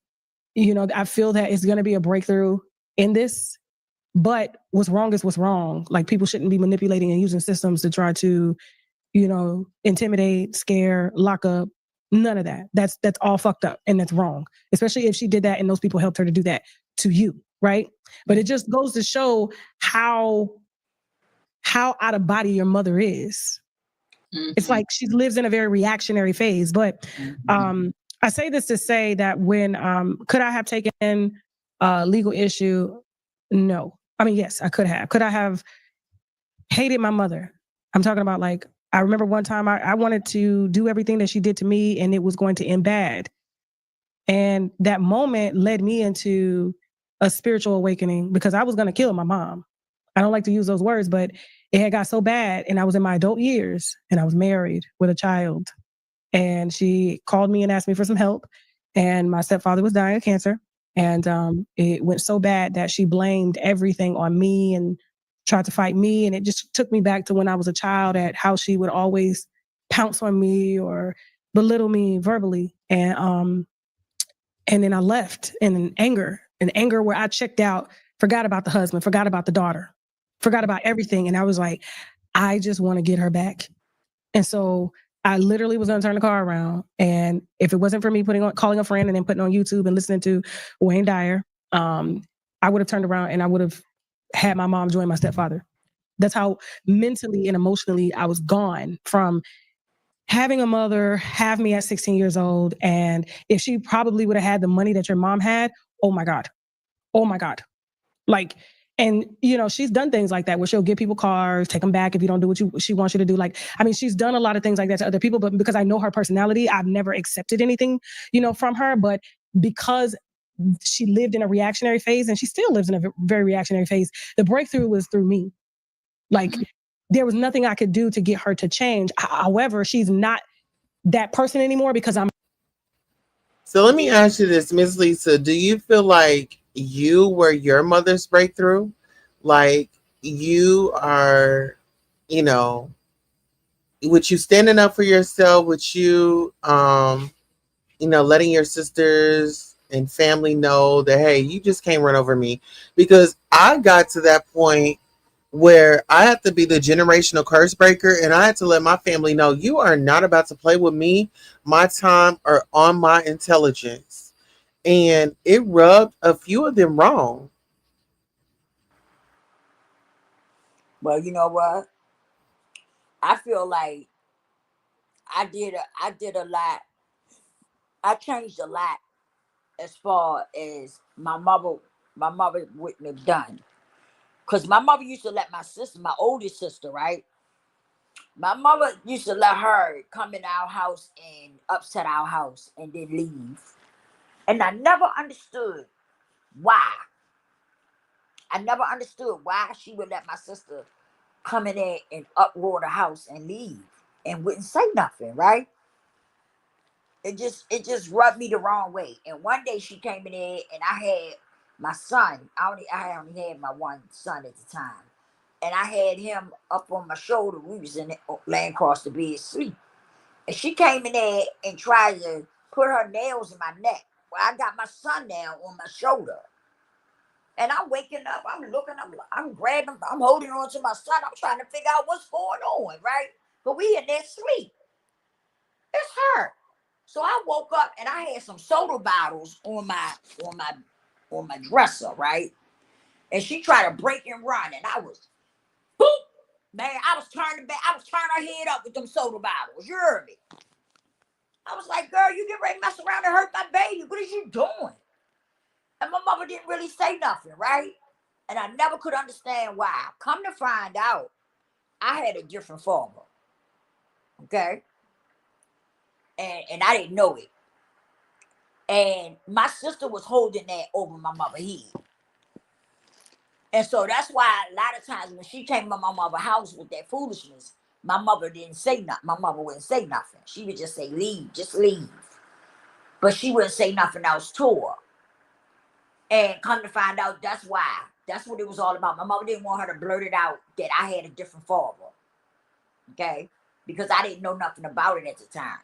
[SPEAKER 3] I feel that it's going to be a breakthrough in this. But what's wrong is what's wrong. Like, people shouldn't be manipulating and using systems to try to intimidate, scare, lock up. None of that. That's all fucked up, and that's wrong. Especially if she did that and those people helped her to do that to you, right? But it just goes to show how out of body your mother is.
[SPEAKER 4] Mm-hmm.
[SPEAKER 3] It's like she lives in a very reactionary phase. But I say this to say that when could I have taken a legal issue? No. I mean, yes, I could have. Could I have hated my mother? I'm talking about, like, I remember one time I wanted to do everything that she did to me, and it was going to end bad. And that moment led me into a spiritual awakening, because I was going to kill my mom. I don't like to use those words, but it had got so bad, and I was in my adult years, and I was married with a child. And she called me and asked me for some help. And my stepfather was dying of cancer. And it went so bad that she blamed everything on me and tried to fight me. And it just took me back to when I was a child, at how she would always pounce on me or belittle me verbally. And then I left in anger where I checked out, forgot about the husband, forgot about the daughter, forgot about everything. And I was like, I just want to get her back. And so I literally was going to turn the car around. And if it wasn't for me calling a friend and then putting on YouTube and listening to Wayne Dyer, I would have turned around and I would have had my mom join my stepfather. That's how mentally and emotionally I was gone from having a mother have me at 16 years old. And if she probably would have had the money that your mom had, oh my God. Oh my God. Like, and she's done things like that where she'll give people cars, take them back if you don't do what she wants you to do. Like, I mean, she's done a lot of things like that to other people, but because I know her personality, I've never accepted anything, from her. But because she lived in a reactionary phase, and she still lives in a very reactionary phase, the breakthrough was through me. Like, there was nothing I could do to get her to change. However, she's not that person anymore because I'm.
[SPEAKER 2] So let me ask you this, Miss Lisa. Do you feel like you were your mother's breakthrough? Like you are, with you standing up for yourself, with you, letting your sisters and family know that, hey, you just can't run over me. Because I got to that point where I had to be the generational curse breaker, and I had to let my family know, you are not about to play with me, my time, or on my intelligence. And it rubbed a few of them wrong.
[SPEAKER 1] Well, you know what? I feel like I did a lot. I changed a lot as far as my mother wouldn't have done. Cause my mother used to let my sister, my oldest sister, right? My mother used to let her come in our house and upset our house and then leave. And I never understood why. I never understood why she would let my sister come in there and uproar the house and leave and wouldn't say nothing, right? It just rubbed me the wrong way. And one day she came in there and I had my son. I only had my one son at the time. And I had him up on my shoulder. We was laying across the bed asleep. And she came in there and tried to put her nails in my neck. Well, I got my son down on my shoulder. And I'm waking up, I'm looking, I'm grabbing, I'm holding on to my son. I'm trying to figure out what's going on, right? But we in there sleep. It's her. So I woke up and I had some soda bottles on my on my dresser, right? And she tried to break and run, and I was boop, man. I was turning back, I was turning her head up with them soda bottles. You heard me? I was like, girl, you get ready to mess around and hurt my baby. What is you doing? And my mother didn't really say nothing, right? And I never could understand why. Come to find out, I had a different father. Okay. And I didn't know it. And my sister was holding that over my mother's head. And so that's why a lot of times when she came to my mother's house with that foolishness, my mother didn't say nothing. My mother wouldn't say nothing. She would just say, leave, just leave. But she wouldn't say nothing else to her. And come to find out, that's why. That's what it was all about. My mother didn't want her to blurt it out that I had a different father. Okay? Because I didn't know nothing about it at the time.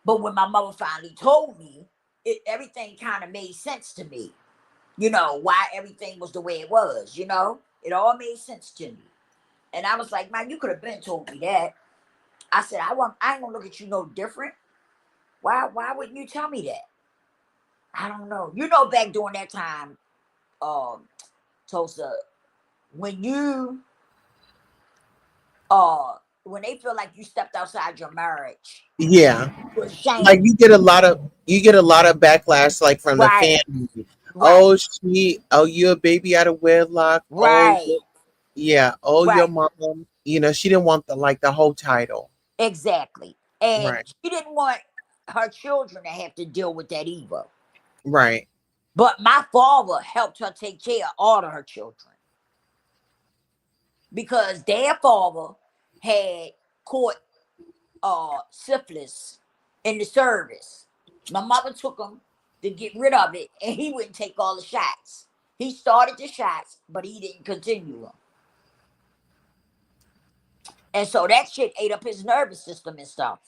[SPEAKER 1] But when my mother finally told me, everything kind of made sense to me. Why everything was the way it was, It all made sense to me. And I was like, man, you could have been told me that. I said, I ain't gonna look at you no different. Why wouldn't you tell me that? I don't know. Back during that time, Tosa, when you when they feel like you stepped outside your marriage,
[SPEAKER 2] Yeah.
[SPEAKER 1] you're
[SPEAKER 2] Like
[SPEAKER 1] ashamed.
[SPEAKER 2] you get a lot of backlash, like from the
[SPEAKER 1] Right,
[SPEAKER 2] family.
[SPEAKER 1] right,
[SPEAKER 2] You a baby out of wedlock. Oh,
[SPEAKER 1] right,
[SPEAKER 2] yeah. Oh, your
[SPEAKER 1] right.
[SPEAKER 2] mom, she didn't want the whole title.
[SPEAKER 1] Exactly. And
[SPEAKER 2] Right.
[SPEAKER 1] she didn't want her children to have to deal with that either.
[SPEAKER 2] Right.
[SPEAKER 1] But my father helped her take care of all of her children because their father had caught syphilis in the service. My mother took him to get rid of it, and he wouldn't take all the shots. He started the shots, but he didn't continue them. And so that shit ate up his nervous system and stuff.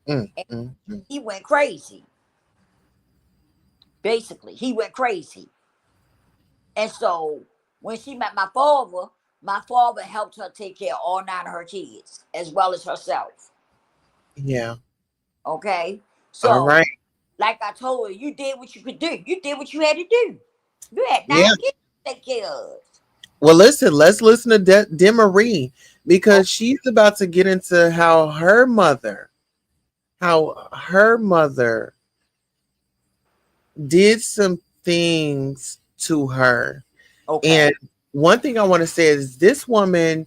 [SPEAKER 2] Mm,
[SPEAKER 1] And
[SPEAKER 2] mm, mm.
[SPEAKER 1] he went crazy. Basically, he went crazy. And so when she met my father helped her take care of all 9 of her kids, as well as herself.
[SPEAKER 2] Yeah.
[SPEAKER 1] Okay?
[SPEAKER 2] All
[SPEAKER 1] So,
[SPEAKER 2] right.
[SPEAKER 1] like I told her, you did what you could do. You did what you had to do. You had 9
[SPEAKER 2] Yeah.
[SPEAKER 1] kids to take care of.
[SPEAKER 2] Well, listen, let's listen to Demarie
[SPEAKER 1] Oh,
[SPEAKER 2] because she's about to get into how her mother did some things to her.
[SPEAKER 1] okay.
[SPEAKER 2] And one thing I want to say is this woman,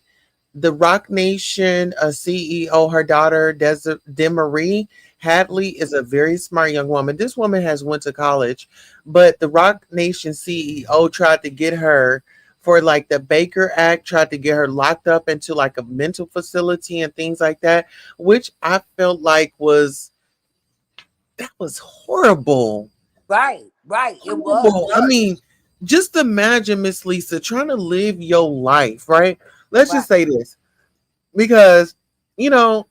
[SPEAKER 2] the Rock Nation CEO, her daughter Demarie Hadley is a very smart young woman. This woman has went to college, but the Rock Nation CEO tried to get her for like the Baker Act, tried to get her locked up into like a mental facility and things like that, which I felt like that was horrible.
[SPEAKER 1] Right, right. It was.
[SPEAKER 2] Horrible. I mean, just imagine Miss Lisa trying to live your life, right? Let's
[SPEAKER 1] Right,
[SPEAKER 2] just say this because you know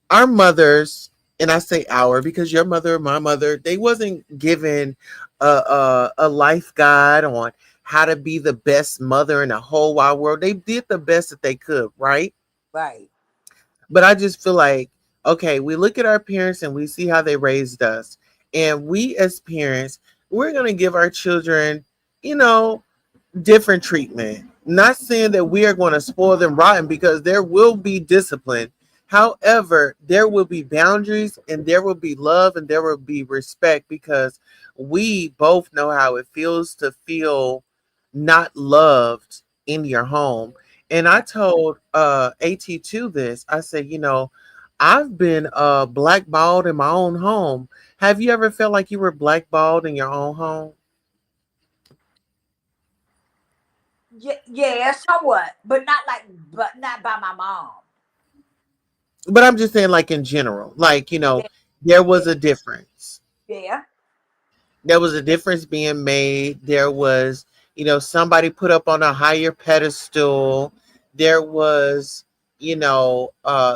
[SPEAKER 2] our mothers, and I say our because your mother and my mother, they wasn't given a life guide on how to be the best mother in the whole wide world. They did the best that they could, right?
[SPEAKER 1] right.
[SPEAKER 2] But I just feel like, okay, we look at our parents and we see how they raised us. And we as parents, we're going to give our children, you know, different treatment. Not saying that we are going to spoil them rotten because there will be discipline. However, there will be boundaries and there will be love and there will be respect because we both know how it feels to feel not loved in your home. And I told AT2 this. I said, I've been blackballed in my own home. Have you ever felt like you were blackballed in your own home?
[SPEAKER 1] Yeah, yeah, somewhat, but not by my mom.
[SPEAKER 2] But I'm just saying, like in general, like
[SPEAKER 1] Yeah,
[SPEAKER 2] there
[SPEAKER 1] yeah,
[SPEAKER 2] was a difference.
[SPEAKER 1] yeah,
[SPEAKER 2] There was a difference being made. There was, somebody put up on a higher pedestal. There was,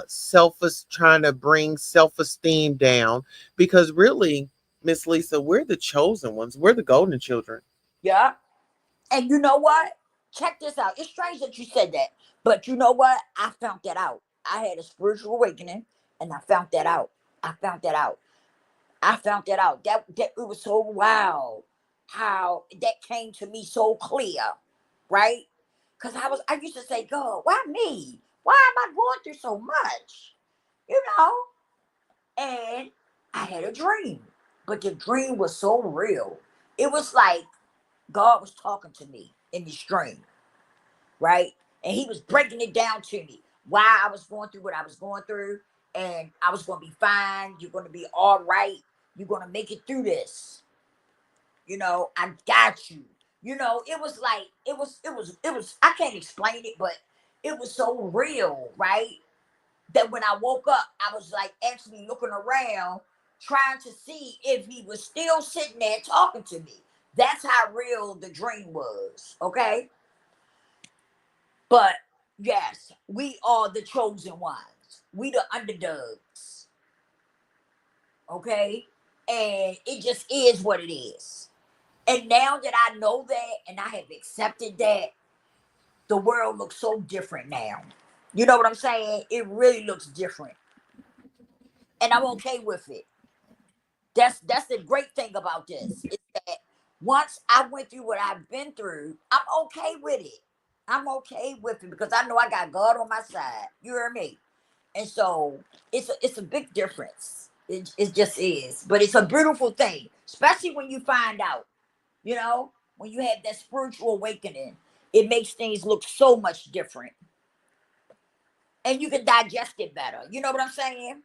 [SPEAKER 2] self trying to bring self esteem down because really, Miss Lisa, we're the chosen ones. We're the golden children.
[SPEAKER 1] yeah. And you know what? Check this out. It's strange that you said that, but you know what? I found that out. I had a spiritual awakening, and I found that out. I found that out. I found that out. That it was so wow how that came to me so clear, right? Because I used to say, God, why me? Why am I going through so much? You know? And I had a dream, but the dream was so real. It was like God was talking to me in this dream, right? And He was breaking it down to me why I was going through what I was going through, and I was going to be fine. You're going to be all right. You're going to make it through this. I got you. It was like it was. I can't explain it, but it was so real, right? That when I woke up, I was like actually looking around, trying to see if He was still sitting there talking to me. That's how real the dream was. Okay. But yes, we are the chosen ones. We the underdogs. Okay. And it just is what it is. And now that I know that and I have accepted that, the world looks so different now. You know what I'm saying? It really looks different. And I'm okay with it. That's the great thing about this. Is that once I went through what I've been through, I'm okay with it. I'm okay with it because I know I got God on my side. You hear me? And so it's a big difference. It just is. But it's a beautiful thing, especially when you find out, when you have that spiritual awakening, it makes things look so much different. And you can digest it better. You know what I'm saying?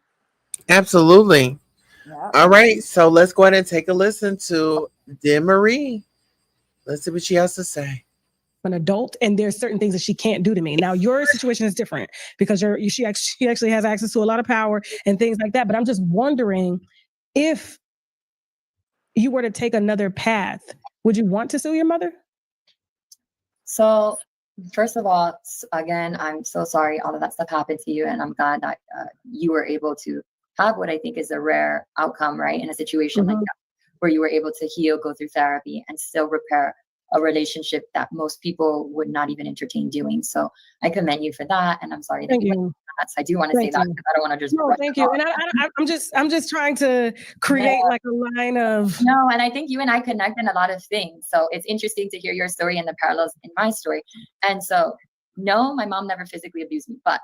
[SPEAKER 2] Absolutely.
[SPEAKER 1] Yeah.
[SPEAKER 2] All right, so let's go ahead and take a listen to Demarie. Let's see what she has to say.
[SPEAKER 3] An adult, and there's certain things that she can't do to me. Now your situation is different because she actually has access to a lot of power and things like that. But I'm just wondering if you were to take another path, would you want to sue your mother?
[SPEAKER 4] So, first of all, again, I'm so sorry all of that stuff happened to you, and I'm glad that you were able to have what I think is a rare outcome, right, in a situation like that, where you were able to heal, go through therapy, and still repair a relationship that most people would not even entertain doing. So I commend you for that, and I'm sorry that you went through that. So I do want to say that, because I don't want to just
[SPEAKER 3] thank you. And I'm just trying to create like a line of
[SPEAKER 4] no, and I think you and I connect in a lot of things. So it's interesting to hear your story and the parallels in my story. And so, no, my mom never physically abused me, but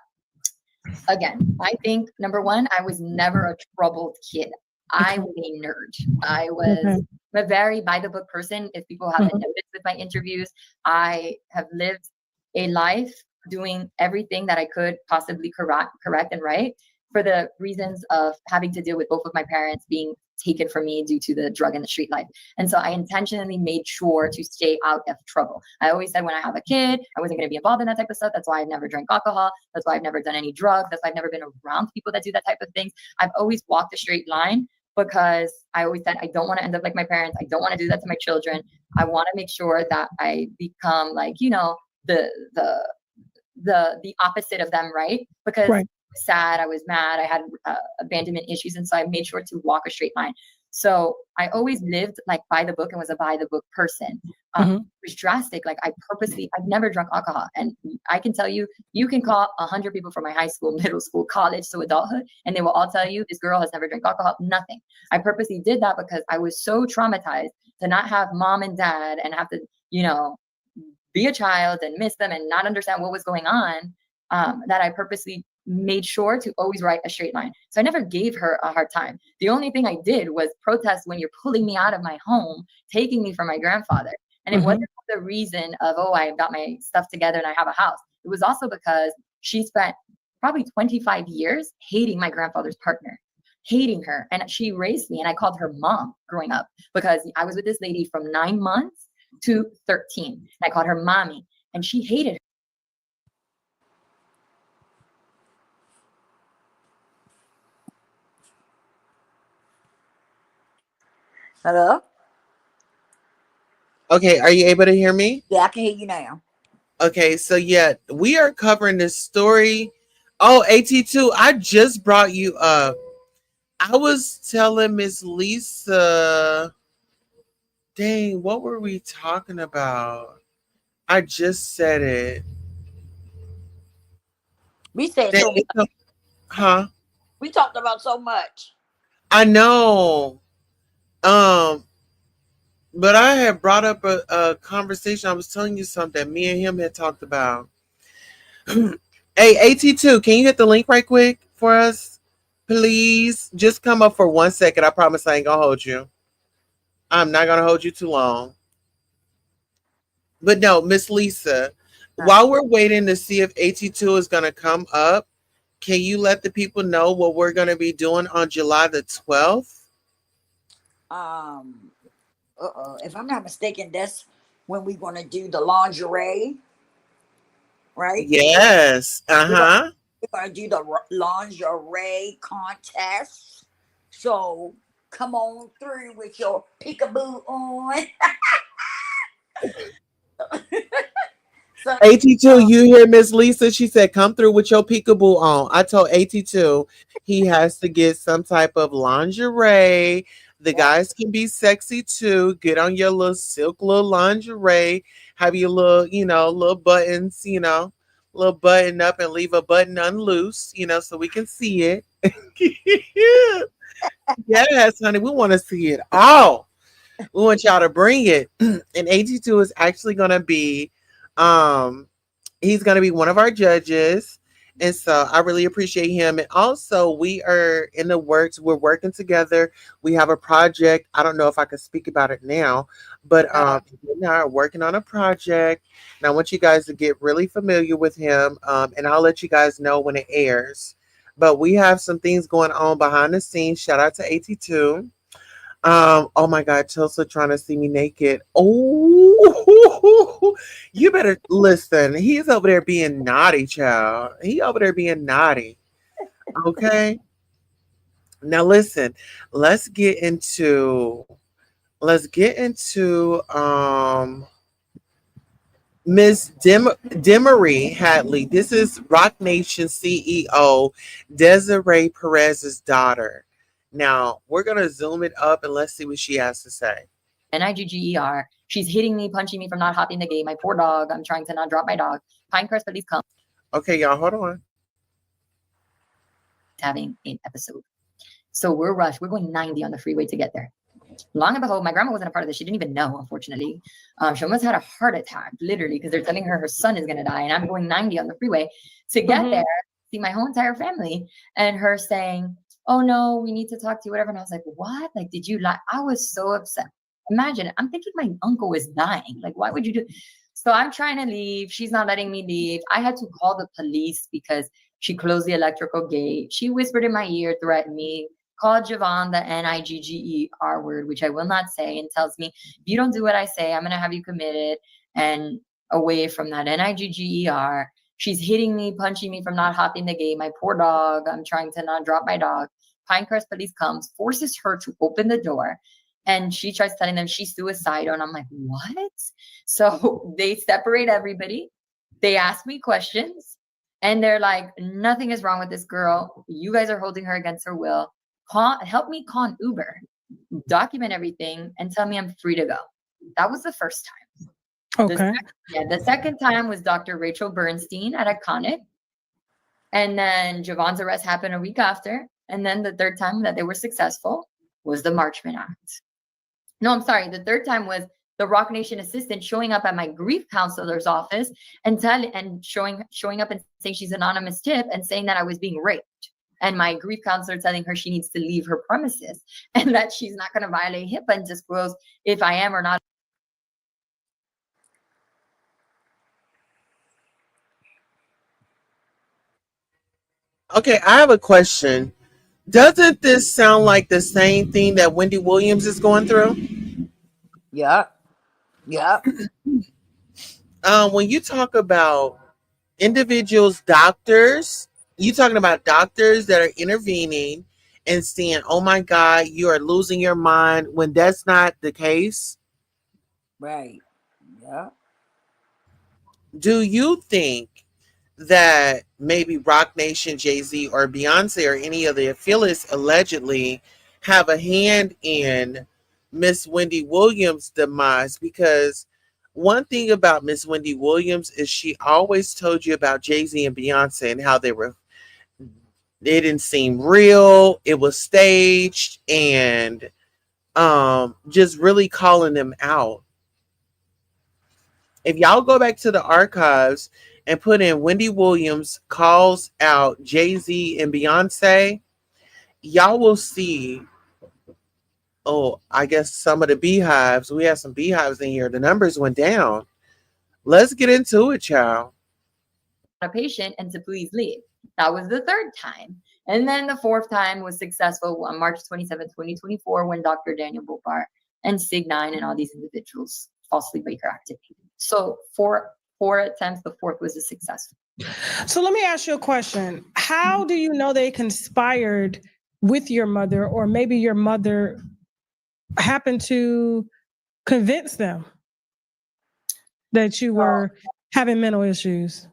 [SPEAKER 4] again, I think number one, I was never a troubled kid. I was a nerd. I was a very by the book person. If people haven't noticed with my interviews, I have lived a life doing everything that I could possibly correct and right, for the reasons of having to deal with both of my parents being taken from me due to the drug and the street life. And so I intentionally made sure to stay out of trouble. I always said when I have a kid, I wasn't going to be involved in that type of stuff. That's why I've never drank alcohol. That's why I've never done any drugs. That's why I've never been around people that do that type of things. I've always walked a straight line, because I always said, I don't want to end up like my parents. I don't want to do that to my children. I want to make sure that I become like, the opposite of them, right? Because I was sad, I was mad, I had abandonment issues, and so I made sure to walk a straight line. So I always lived like by the book and was a by the book person. It was drastic. Like I've never drunk alcohol. And I can tell you, you can call 100 people from my high school, middle school, college, to adulthood, and they will all tell you this girl has never drank alcohol, nothing. I purposely did that because I was so traumatized to not have mom and dad and have to, be a child and miss them and not understand what was going on, that I purposely made sure to always write a straight line. So I never gave her a hard time. The only thing I did was protest when you're pulling me out of my home, taking me from my grandfather. And it wasn't the reason of, I've got my stuff together and I have a house. It was also because she spent probably 25 years hating my grandfather's partner, hating her. And she raised me, and I called her mom growing up because I was with this lady from 9 months to 13. And I called her mommy, and she hated her.
[SPEAKER 1] Hello?
[SPEAKER 2] Okay, are you able to hear me?
[SPEAKER 1] Yeah, I can hear you now.
[SPEAKER 2] Okay, so yeah, we are covering this story. Oh, AT2, I just brought you up. I was telling Miss Lisa, dang, what were we talking about? I just said it.
[SPEAKER 1] We said
[SPEAKER 2] Dang,
[SPEAKER 1] so much.
[SPEAKER 2] huh?
[SPEAKER 1] We talked about so much.
[SPEAKER 2] I know. But I had brought up a conversation. I was telling you something me and him had talked about. Hey, AT2, can you hit the link right quick for us? Please. Just come up for 1 second. I promise I ain't gonna hold you. I'm not gonna hold you too long. But no, Miss Lisa, while we're waiting to see if AT2 is gonna come up, can you let the people know what we're gonna be doing on July the 12th?
[SPEAKER 1] If I'm not mistaken, that's when we're gonna do the lingerie, right?
[SPEAKER 2] Yes.
[SPEAKER 1] We're gonna do the lingerie contest. So come on through with your peekaboo on. So,
[SPEAKER 2] AT2, you hear Miss Lisa? She said, come through with your peekaboo on. I told AT2 he has to get some type of lingerie. The guys can be sexy too. Get on your little silk little lingerie. Have your little, little buttons, little button up and leave a button unloose, so we can see it. Yes, honey, we want to see it all. We want y'all to bring it. And AT2 is actually going to be he's going to be one of our judges, and so I really appreciate him. And also, we are in the works. We're working together. We have a project. I don't know if I can speak about it now, but we are working on a project, and I want you guys to get really familiar with him. And I'll let you guys know when it airs. But we have some things going on behind the scenes. Shout out to AT2. Oh my God, Tulsa trying to see me naked. Oh, you better listen. He's over there being naughty, child. He over there being naughty. Okay. Now listen, let's get into let's get into Miss Demery Hadley. This is Rock Nation CEO Desiree Perez's daughter. Now we're gonna zoom it up and let's see what she has to say.
[SPEAKER 4] Nigger. She's hitting me, punching me from not hopping the gate. My poor dog. I'm trying to not drop my dog. Pinecrest police come.
[SPEAKER 2] Okay, y'all, hold on.
[SPEAKER 4] Having an episode. So we're rushed. We're going 90 on the freeway to get there. Long and behold, my grandma wasn't a part of this. She didn't even know, unfortunately. She almost had a heart attack, literally, because they're telling her son is going to die. And I'm going 90 on the freeway to get there, see my whole entire family, and her saying, oh, no, we need to talk to you, whatever. And I was like, what? Like, did you lie? I was so upset. Imagine, I'm thinking my uncle is dying. Like, why would you do? So I'm trying to leave. She's not letting me leave. I had to call the police because she closed the electrical gate. She whispered in my ear, threatened me, called Javon the Nigger word, which I will not say, and tells me, if you don't do what I say, I'm going to have you committed. And away from that Nigger. She's hitting me, punching me from not hopping the gate. My poor dog. I'm trying to not drop my dog. Pinecrest police comes, forces her to open the door. And she tries telling them she's suicidal. And I'm like, what? So they separate everybody. They ask me questions. And they're like, nothing is wrong with this girl. You guys are holding her against her will. Help me call an Uber, document everything, and tell me I'm free to go. That was the first time.
[SPEAKER 3] Okay.
[SPEAKER 4] The second time was Dr. Rachel Bernstein at Iconic. And then Javon's arrest happened a week after. And then the third time that they were successful was the Marchman Act. No, I'm sorry. The third time was the Rock Nation assistant showing up at my grief counselor's office and showing up and saying she's an anonymous tip and saying that I was being raped. And my grief counselor telling her she needs to leave her premises and that she's not going to violate HIPAA and disclose if I am or not.
[SPEAKER 2] Okay, I have a question. Doesn't this sound like the same thing that Wendy Williams is going through?
[SPEAKER 1] Yeah. Yeah.
[SPEAKER 2] When you talk about individuals, doctors, you talking about doctors that are intervening and saying, oh my God, you are losing your mind, when that's not the case.
[SPEAKER 1] Right. Yeah.
[SPEAKER 2] Do you think that maybe Rock Nation, Jay-Z, or Beyonce, or any of the affiliates allegedly have a hand in Miss Wendy Williams' demise? Because one thing about Miss Wendy Williams is she always told you about Jay-Z and Beyonce and how they didn't seem real, it was staged, and just really calling them out. If y'all go back to the archives and put in Wendy Williams calls out Jay-Z and Beyonce, y'all will see, I guess some of the beehives, we have some beehives in here, the numbers went down. Let's get into it, child.
[SPEAKER 4] A patient and to please leave. That was the third time. And then the fourth time was successful on March 27, 2024, when Dr. Daniel Bopar and Sig9 and all these individuals falsely Baker activated. So four attempts, the fourth was a success.
[SPEAKER 3] So let me ask you a question. How do you know they conspired with your mother, or maybe your mother happened to convince them that you were having mental issues?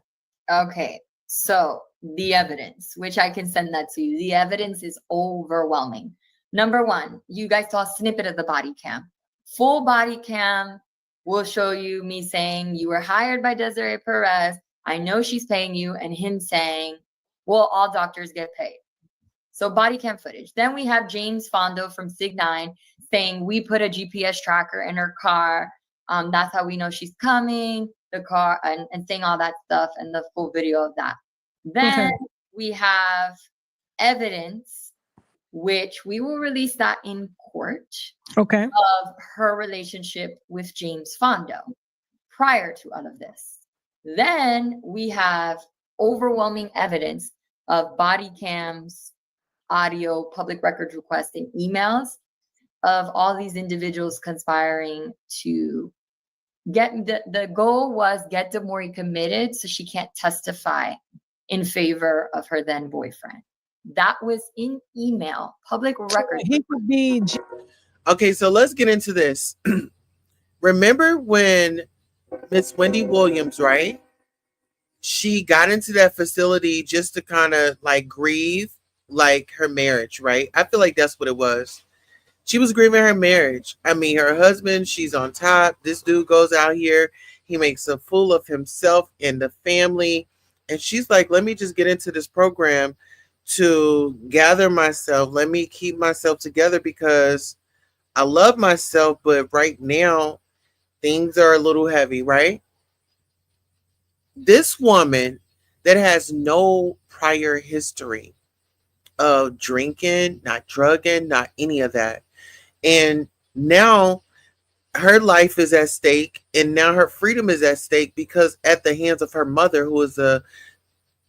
[SPEAKER 4] Okay, so the evidence, which I can send that to you, the evidence is overwhelming. Number one, you guys saw a snippet of the body cam. Full body cam will show you me saying, you were hired by Desiree Perez. I know she's paying you, and him saying, well, all doctors get paid. So body cam footage. Then we have James Fondo from Sig9 saying, we put a GPS tracker in her car. That's how we know she's coming, the car, and saying all that stuff, and the full video of that. Then we have evidence, which we will release that in court, of her relationship with James Fondo prior to all of this. Then we have overwhelming evidence of body cams, audio, public records requests, and emails of all these individuals conspiring to get the goal was get Demori committed so she can't testify in favor of her then boyfriend. That was in email, public record.
[SPEAKER 3] He could be.
[SPEAKER 2] Okay, so let's get into this. Remember when Miss Wendy Williams, right? She got into that facility just to kind of like grieve like her marriage, right? I feel like that's what it was. She was grieving her marriage. I mean, her husband, she's on top. This dude goes out here, he makes a fool of himself and the family. And she's like, let me just get into this program to gather myself. Let me keep myself together because I love myself, but right now things are a little heavy, right? This woman that has no prior history of drinking, not drugging, not any of that. And now her life is at stake, and now her freedom is at stake because at the hands of her mother, who is the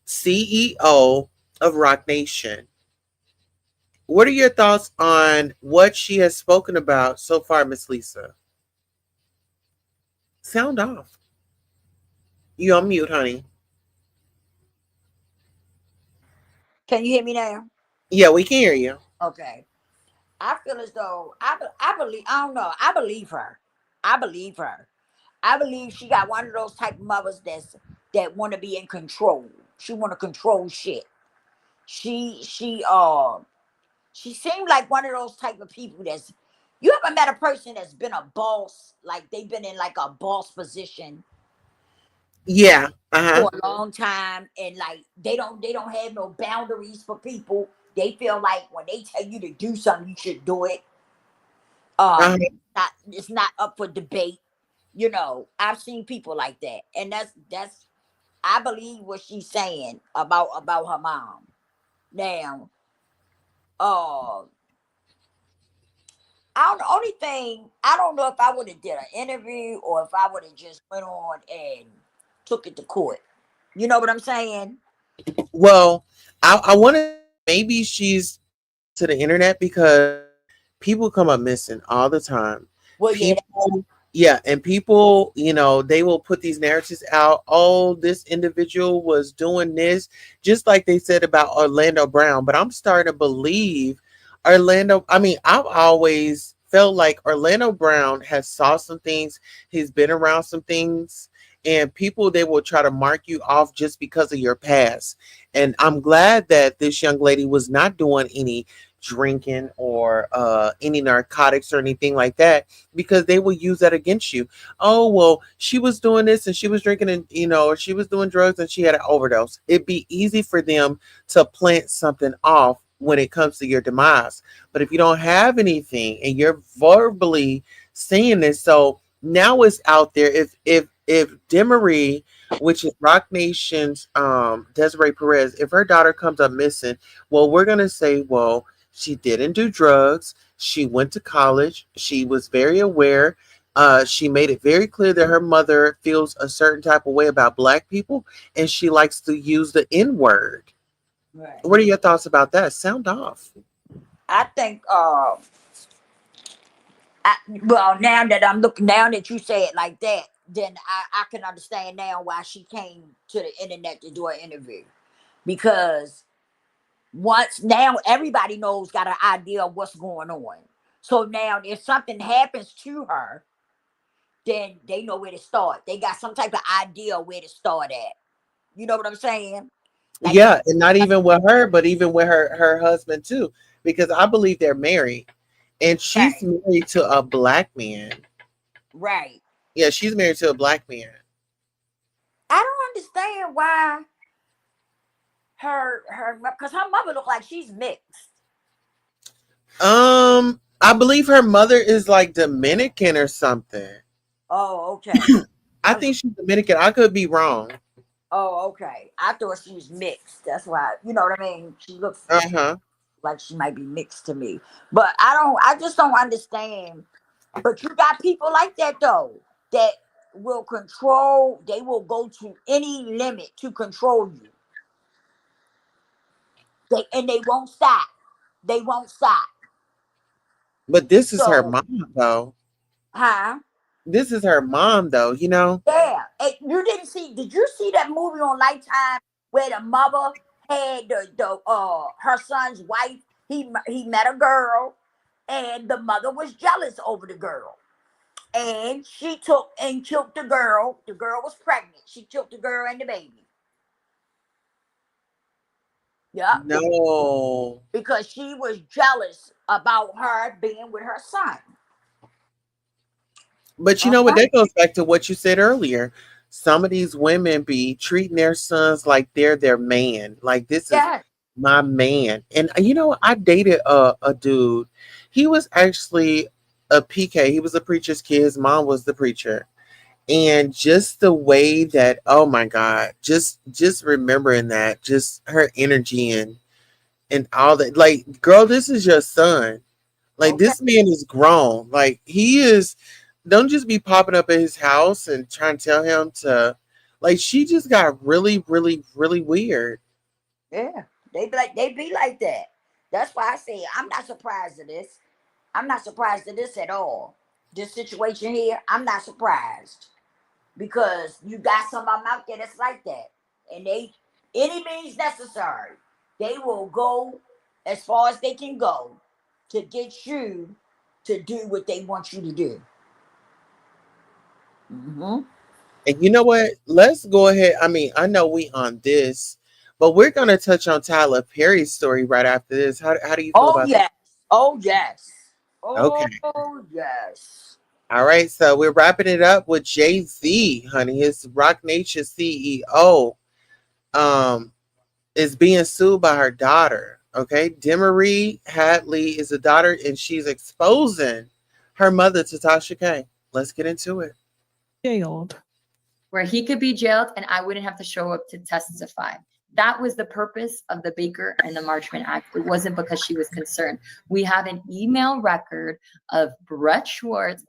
[SPEAKER 2] CEO of Rock Nation. What are your thoughts on what she has spoken about so far, Miss Lisa? Sound off. You on mute, honey.
[SPEAKER 1] Can you hear me now?
[SPEAKER 2] Yeah, we can hear you.
[SPEAKER 1] Okay. I feel as though I believe, I don't know. I believe her. I believe her. I believe she got one of those type of mothers that want to be in control. She want to control shit. She she uh she seemed like one of those type of people that's, you ever met a person that's been a boss, like they've been in like a boss position
[SPEAKER 2] Yeah. Uh-huh.
[SPEAKER 1] for a long time, and like they don't have no boundaries for people. They feel like when they tell you to do something, you should do it.
[SPEAKER 2] Uh-huh.
[SPEAKER 1] It's not up for debate. You know, I've seen people like that, and that's I believe what she's saying about her mom. Now, uh, I don't, the only thing I don't know if I would have did an interview or if I would have just went on and took it to court. You know what I'm saying?
[SPEAKER 2] Well, I want to maybe she's to the internet because people come up missing all the time.
[SPEAKER 1] Well, yeah,
[SPEAKER 2] People, yeah, and people, they will put these narratives out. Oh, this individual was doing this, just like they said about Orlando Brown. But I'm starting to believe Orlando. I mean, I've always felt like Orlando Brown has saw some things. He's been around some things. And people, they will try to mark you off just because of your past. And I'm glad that this young lady was not doing any drinking or any narcotics or anything like that, because they will use that against you. Oh, well, she was doing this and she was drinking and, or she was doing drugs and she had an overdose. It'd be easy for them to plant something off when it comes to your demise. But if you don't have anything and you're verbally saying this, so now it's out there. If Demery, which is Rock Nation's Desiree Perez, if her daughter comes up missing, well, we're gonna say, well, she didn't do drugs. She went to college. She was very aware. She made it very clear that her mother feels a certain type of way about Black people, and she likes to use the N word.
[SPEAKER 1] right.
[SPEAKER 2] What are your thoughts about that? Sound off.
[SPEAKER 1] I think well, now that you say it like that, then I can understand now why she came to the internet to do an interview, because once now everybody knows, got an idea of what's going on. So now if something happens to her, then they know where to start. They got some type of idea where to start at. You know what I'm saying? Like,
[SPEAKER 2] Yeah, and not even with her, but even with her husband too, because I believe they're married, and she's
[SPEAKER 1] right,
[SPEAKER 2] married to a Black man.
[SPEAKER 1] right.
[SPEAKER 2] Yeah, she's married to a Black man.
[SPEAKER 1] I don't understand why because her mother look like she's mixed.
[SPEAKER 2] I believe her mother is like Dominican or something.
[SPEAKER 1] Oh, okay.
[SPEAKER 2] I
[SPEAKER 1] I was,
[SPEAKER 2] think she's Dominican. I could be wrong.
[SPEAKER 1] oh, okay. I thought she was mixed. That's why, you know what I mean? She looks
[SPEAKER 2] Uh-huh.
[SPEAKER 1] like she might be mixed to me. But I just don't understand. But you got people like that though, that will control, they will go to any limit to control you. They won't stop. They won't stop.
[SPEAKER 2] But this is her
[SPEAKER 1] So,
[SPEAKER 2] mom though.
[SPEAKER 1] huh?
[SPEAKER 2] This is her mom though.
[SPEAKER 1] Yeah. You didn't see, did you see that movie on Lifetime where the mother had the her son's wife? He met a girl, and the mother was jealous over the girl. And she took and killed the girl. The girl was pregnant. She killed the girl and the baby. Yep.
[SPEAKER 2] No.
[SPEAKER 1] Because she was jealous about her being with her son.
[SPEAKER 2] But you know what?
[SPEAKER 1] Uh-huh.
[SPEAKER 2] That goes back to what you said earlier. Some of these women be treating their sons like they're their man. Like, this is
[SPEAKER 1] Yeah.
[SPEAKER 2] my man. And you know, I dated a dude. He was actually a PK. He was a preacher's kid. His mom was the preacher. And just the way that, oh my God, just remembering that, just her energy and all that. Like, girl, this is your son. Like,
[SPEAKER 1] Okay.
[SPEAKER 2] this man is grown. Like, he is. Don't just be popping up at his house and trying to tell him to. Like, she just got really, really, really weird.
[SPEAKER 1] Yeah. They be like that. That's why I say I'm not surprised at this. I'm not surprised at this at all. This situation here, I'm not surprised. Because you got some of them out there that's like that. And they, any means necessary, they will go as far as they can go to get you to do what they want you to do. Hmm.
[SPEAKER 2] And you know what? Let's go ahead. I mean, I know we on this, but we're gonna touch on Tyler Perry's story right after this. How do you feel
[SPEAKER 1] Oh
[SPEAKER 2] about that?
[SPEAKER 1] yes. Oh yes.
[SPEAKER 2] Okay.
[SPEAKER 1] Oh yes.
[SPEAKER 2] All right. So we're wrapping it up with Jay-Z, honey. His Rock Nation CEO um is being sued by her daughter. Okay. Demery Hadley is a daughter and she's exposing her mother to Tasha K. Let's get into it.
[SPEAKER 3] Jailed.
[SPEAKER 4] Where he could be jailed and I wouldn't have to show up to testify. That was the purpose of the Baker and the Marchman Act. It wasn't because she was concerned. We have an email record of Brett Schwartz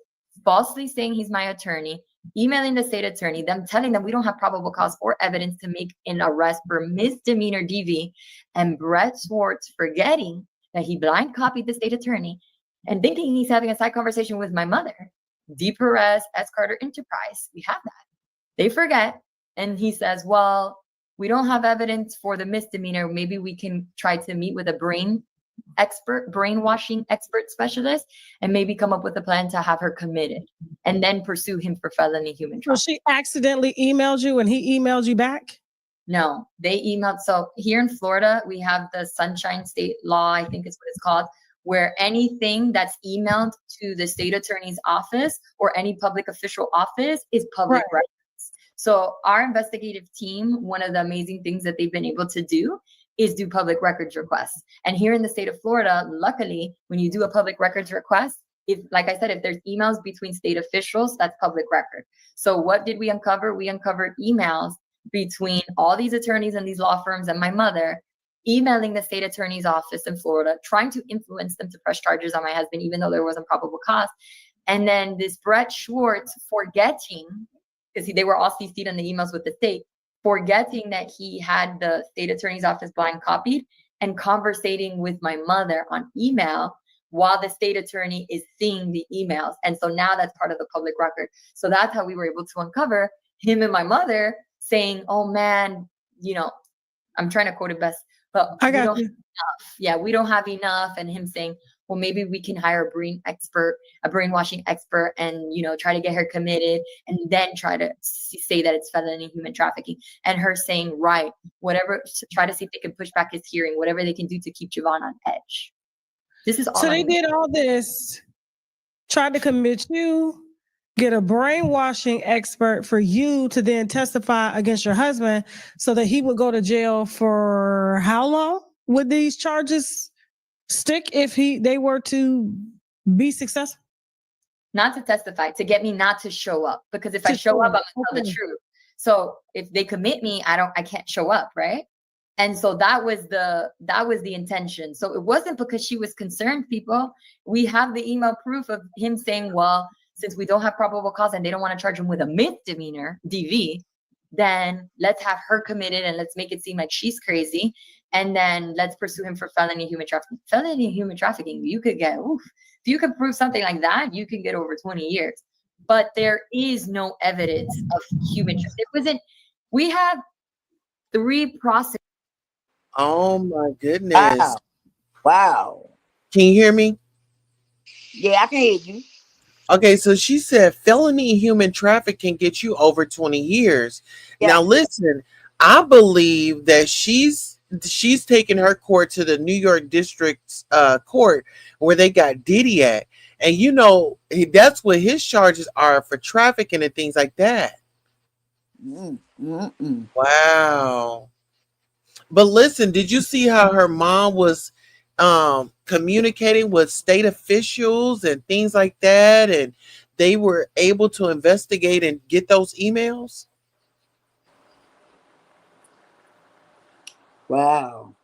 [SPEAKER 4] falsely saying he's my attorney, emailing the state attorney, them telling them we don't have probable cause or evidence to make an arrest for misdemeanor DV, and Brett Schwartz forgetting that he blind copied the state attorney and thinking he's having a side conversation with my mother. D. Perez, S. Carter Enterprise. We have that. They forget, and he says, well, we don't have evidence for the misdemeanor. Maybe we can try to meet with a brainwashing expert specialist, and maybe come up with a plan to have her committed and then pursue him for felony human
[SPEAKER 3] So
[SPEAKER 4] trafficking.
[SPEAKER 3] she accidentally emailed you and he emailed you back?
[SPEAKER 4] No, they emailed. So here in Florida, we have the Sunshine State Law, I think is what it's called, where anything that's emailed to the state attorney's office or any public official office is public
[SPEAKER 3] Right.
[SPEAKER 4] record. So our investigative team, one of the amazing things that they've been able to do is do public records requests. And here in the state of Florida, luckily, when you do a public records request, if, like I said, if there's emails between state officials, that's public record. So what did we uncover? We uncovered emails between all these attorneys and these law firms and my mother, emailing the state attorney's office in Florida, trying to influence them to press charges on my husband, even though there wasn't probable cause. And then this Brett Schwartz forgetting, because they were all CC'd in the emails with the state, forgetting that he had the state attorney's office blind copied and conversating with my mother on email while the state attorney is seeing the emails. And so now that's part of the public record. So that's how we were able to uncover him and my mother saying, oh man, I'm trying to quote it best, but
[SPEAKER 3] I
[SPEAKER 4] we
[SPEAKER 3] got
[SPEAKER 4] don't
[SPEAKER 3] you.
[SPEAKER 4] have enough. Yeah, we don't have enough. And him saying, well, maybe we can hire a brainwashing expert and, try to get her committed and then try to say that it's felony human trafficking. And her saying, right, whatever, to try to see if they can push back his hearing, whatever they can do to keep Javon on edge. This is all.
[SPEAKER 3] So they did all this, tried to commit you, get a brainwashing expert for you to then testify against your husband so that he would go to jail for how long? Would these charges stick if they were to be successful?
[SPEAKER 4] Not to testify, to get me not to show up. Because if I
[SPEAKER 3] To
[SPEAKER 4] show up, I'm
[SPEAKER 3] show
[SPEAKER 4] gonna tell the
[SPEAKER 3] okay.
[SPEAKER 4] truth. So if they commit me, I can't show up, right? And so that was the intention. So it wasn't because she was concerned, people. We have the email proof of him saying, well, since we don't have probable cause and they don't want to charge him with a misdemeanor DV, then let's have her committed and let's make it seem like she's crazy. And then let's pursue him for felony human trafficking. Felony human trafficking, you could get, if you could prove something like that, you can get over 20 years. But there is no evidence of human trafficking. We have 3 prosecutors.
[SPEAKER 2] Oh my goodness.
[SPEAKER 1] Wow. Wow.
[SPEAKER 2] Can you hear me?
[SPEAKER 1] Yeah, I can hear you.
[SPEAKER 2] Okay, so she said felony human traffic can get you over 20 years.
[SPEAKER 1] Yeah.
[SPEAKER 2] Now listen, I believe that she's taking her court to the New York District court where they got Diddy at. And that's what his charges are for trafficking and things like that.
[SPEAKER 1] Mm, mm, mm.
[SPEAKER 2] Wow. But listen, did you see how her mom was communicating with state officials and things like that, and they were able to investigate and get those emails?
[SPEAKER 1] Wow.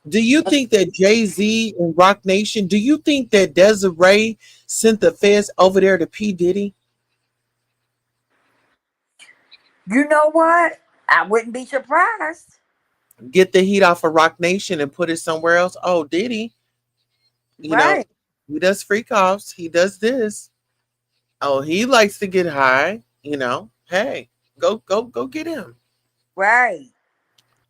[SPEAKER 2] Do you think that Jay-Z and Rock Nation, do you think that Desiree sent the feds over there to P. Diddy?
[SPEAKER 1] You know what? I wouldn't be surprised.
[SPEAKER 2] Get the heat off of Rock Nation and put it somewhere else? Oh, Diddy, you know,
[SPEAKER 1] Right.
[SPEAKER 2] he does freak offs. He does this. Oh, he likes to get high. Hey, go get him.
[SPEAKER 1] Right.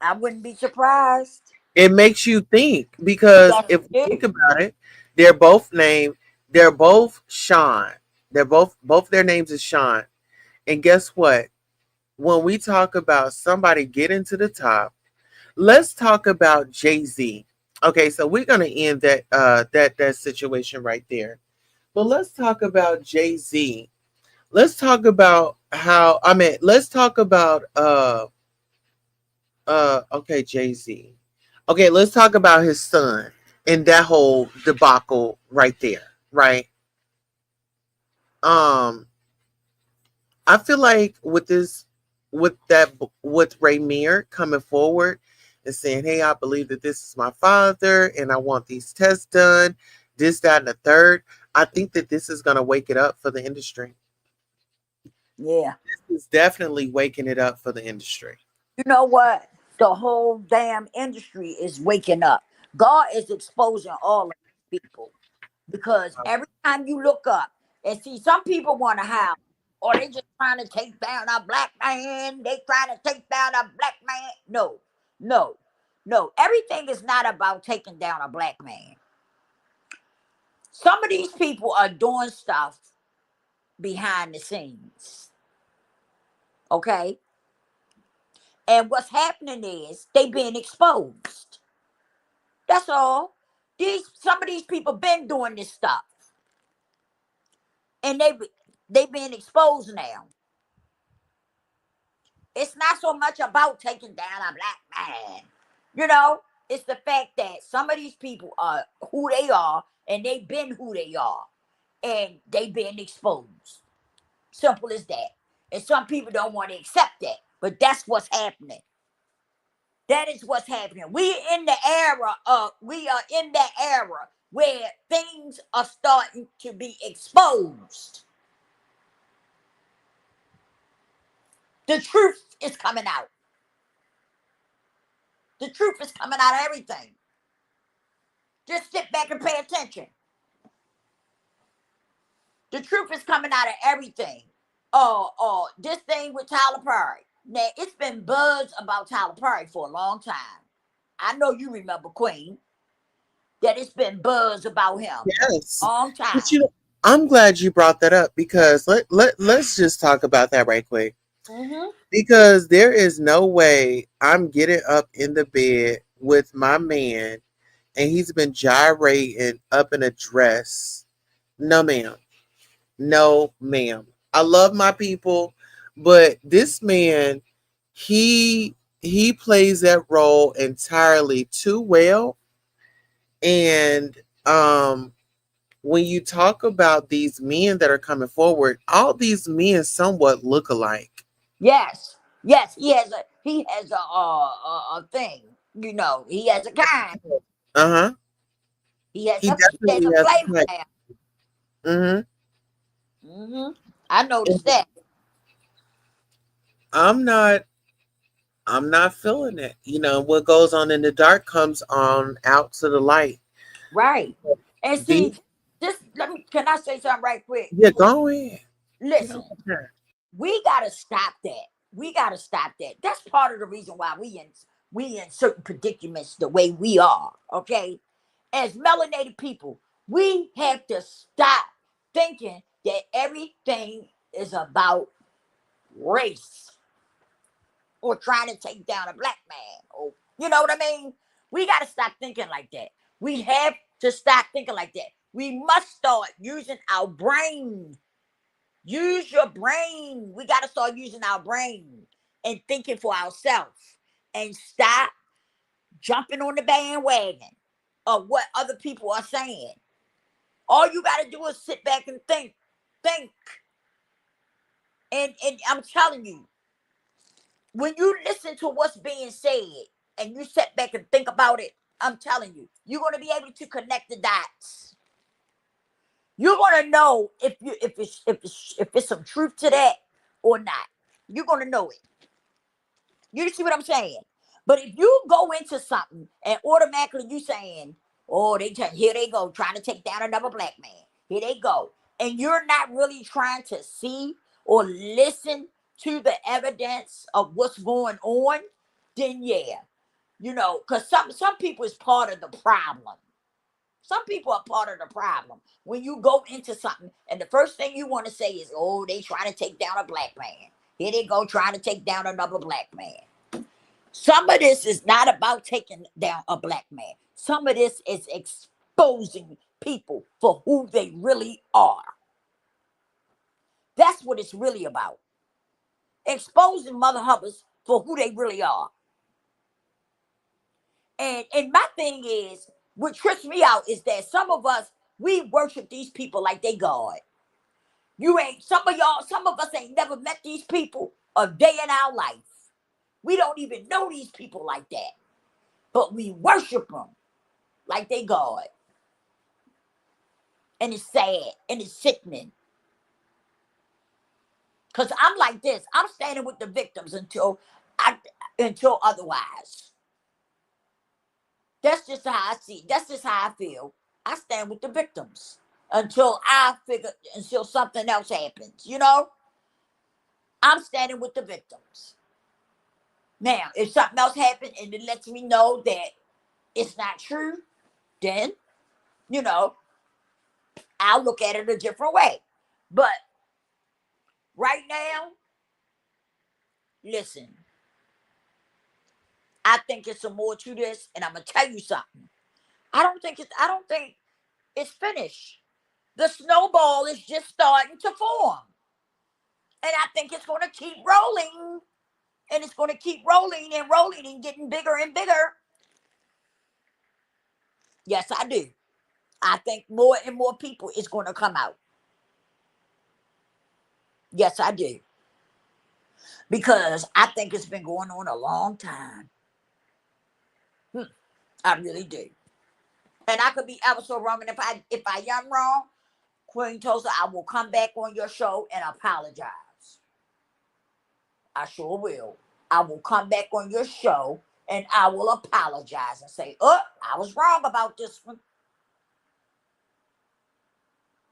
[SPEAKER 1] I wouldn't be surprised.
[SPEAKER 2] It makes you think because
[SPEAKER 1] Yes,
[SPEAKER 2] if you
[SPEAKER 1] it
[SPEAKER 2] think
[SPEAKER 1] is.
[SPEAKER 2] about it, they're both named, they're both Sean. They're both their names is Sean. And guess what? When we talk about somebody getting to the top, let's talk about Jay-Z. Okay, so we're gonna end that situation right there. But let's talk about Jay-Z. Let's talk about let's talk about okay, Jay-Z. Okay, let's talk about his son and that whole debacle right there, right? Um, I feel like with Raymir coming forward and saying, "Hey, I believe that this is my father, and I want these tests done, this, that, and the third." I think that this is gonna wake it up for the industry.
[SPEAKER 1] Yeah.
[SPEAKER 2] This is definitely waking it up for the industry.
[SPEAKER 1] You know what? The whole damn industry is waking up. God is exposing all of these people because every time you look up and see some people want to howl or they just trying to take down a black man, they trying to take down a black man. No, no, no. Everything is not about taking down a black man. Some of these people are doing stuff behind the scenes. Okay? And what's happening is they being exposed. That's all. Some of these people been doing this stuff, and they being exposed now. It's not so much about taking down a black man, you know. It's the fact that some of these people are who they are, and they've been who they are, and they been exposed. Simple as that. And some people don't want to accept that, but that's what's happening. That is what's happening. We are in the era where things are starting to be exposed. The truth is coming out. The truth is coming out of everything. Just sit back and pay attention. The truth is coming out of everything. This thing with Tyler Perry. Now, it's been buzz about Tyler Perry for a long time. I know you remember, Queen, that it's been buzz about him.
[SPEAKER 2] Yes.
[SPEAKER 1] Long
[SPEAKER 2] But
[SPEAKER 1] time.
[SPEAKER 2] I'm glad you brought that up because let's just talk about that right quick.
[SPEAKER 1] Mm-hmm.
[SPEAKER 2] Because there is no way I'm getting up in the bed with my man and he's been gyrating up in a dress. No, ma'am. No, ma'am. I love my people, but this man, he plays that role entirely too well. And when you talk about these men that are coming forward, all these men somewhat look alike.
[SPEAKER 1] Yes, yes, he has a thing. You know, he has a kind.
[SPEAKER 2] Uh-huh. He
[SPEAKER 1] He has
[SPEAKER 2] definitely
[SPEAKER 1] a
[SPEAKER 2] has
[SPEAKER 1] flavor
[SPEAKER 2] a type.
[SPEAKER 1] now.
[SPEAKER 2] Mm-hmm.
[SPEAKER 1] I noticed that.
[SPEAKER 2] I'm not I'm not feeling it. What goes on in the dark comes on out to the light.
[SPEAKER 1] Right. And
[SPEAKER 2] The
[SPEAKER 1] see, this let me can I say something right quick?
[SPEAKER 2] Yeah, go ahead. Get
[SPEAKER 1] Listen,
[SPEAKER 2] on there.
[SPEAKER 1] we gotta stop that. We gotta stop that. That's part of the reason why we in certain predicaments the way we are. Okay, as melanated people, we have to stop thinking that everything is about race or trying to take down a black man, or you know what I mean? We got to stop thinking like that. We have to stop thinking like that. We must start using our brain. Use your brain. We got to start using our brain and thinking for ourselves, and stop jumping on the bandwagon of what other people are saying. All you got to do is sit back and think. And I'm telling you, when you listen to what's being said and you sit back and think about it, I'm telling you, you're going to be able to connect the dots. You're going to know if it's some truth to that or not. You're going to know it. You see what I'm saying? But if you go into something and automatically you saying, "Oh, here they go trying to take down another black man. Here they go," and you're not really trying to see or listen to the evidence of what's going on, then yeah, because some people is part of the problem. Some people are part of the problem. When you go into something and the first thing you want to say is, "Oh, they trying to take down a black man. Here they go trying to take down another black man." Some of this is not about taking down a black man. Some of this is exposing people for who they really are. That's what it's really about. Exposing mother hubbers for who they really are. And my thing is, what trips me out is that some of us, we worship these people like they God. Some of us ain't never met these people a day in our life. We don't even know these people like that. But we worship them like they God. And it's sad and it's sickening. Because I'm like this. I'm standing with the victims until otherwise. That's just how I see. That's just how I feel. I stand with the victims until something else happens. I'm standing with the victims. Now, if something else happens and it lets me know that it's not true, then, I'll look at it a different way. But right now, listen, I think it's some more to this, and I'm gonna tell you something. I don't think it's finished. The snowball is just starting to form. And I think it's gonna keep rolling. And it's gonna keep rolling and rolling and getting bigger and bigger. Yes, I do. I think more and more people is gonna come out. Yes, I do. Because I think it's been going on a long time. I really do. And I could be ever so wrong. And if I am wrong, Queen Tulsa, I will come back on your show and apologize. I sure will. I will come back on your show and I will apologize and say, "Oh, I was wrong about this one."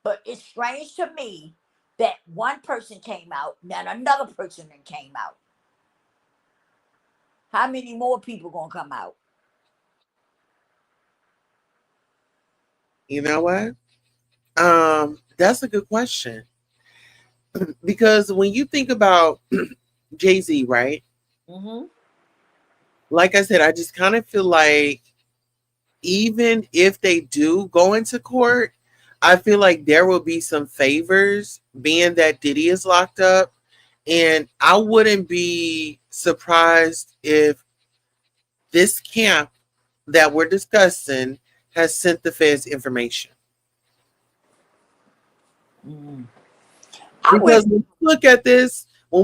[SPEAKER 1] But it's strange to me that one person came out, then another person then came out. How many more people gonna come out?
[SPEAKER 2] You know what? That's a good question. Because when you think about Jay-Z, right?
[SPEAKER 1] Mm-hmm.
[SPEAKER 2] Like I said, I just kind of feel like even if they do go into court, I feel like there will be some favors being that Diddy is locked up. And I wouldn't be surprised if this camp that we're discussing has sent the feds information.
[SPEAKER 1] Mm-hmm.
[SPEAKER 2] Because when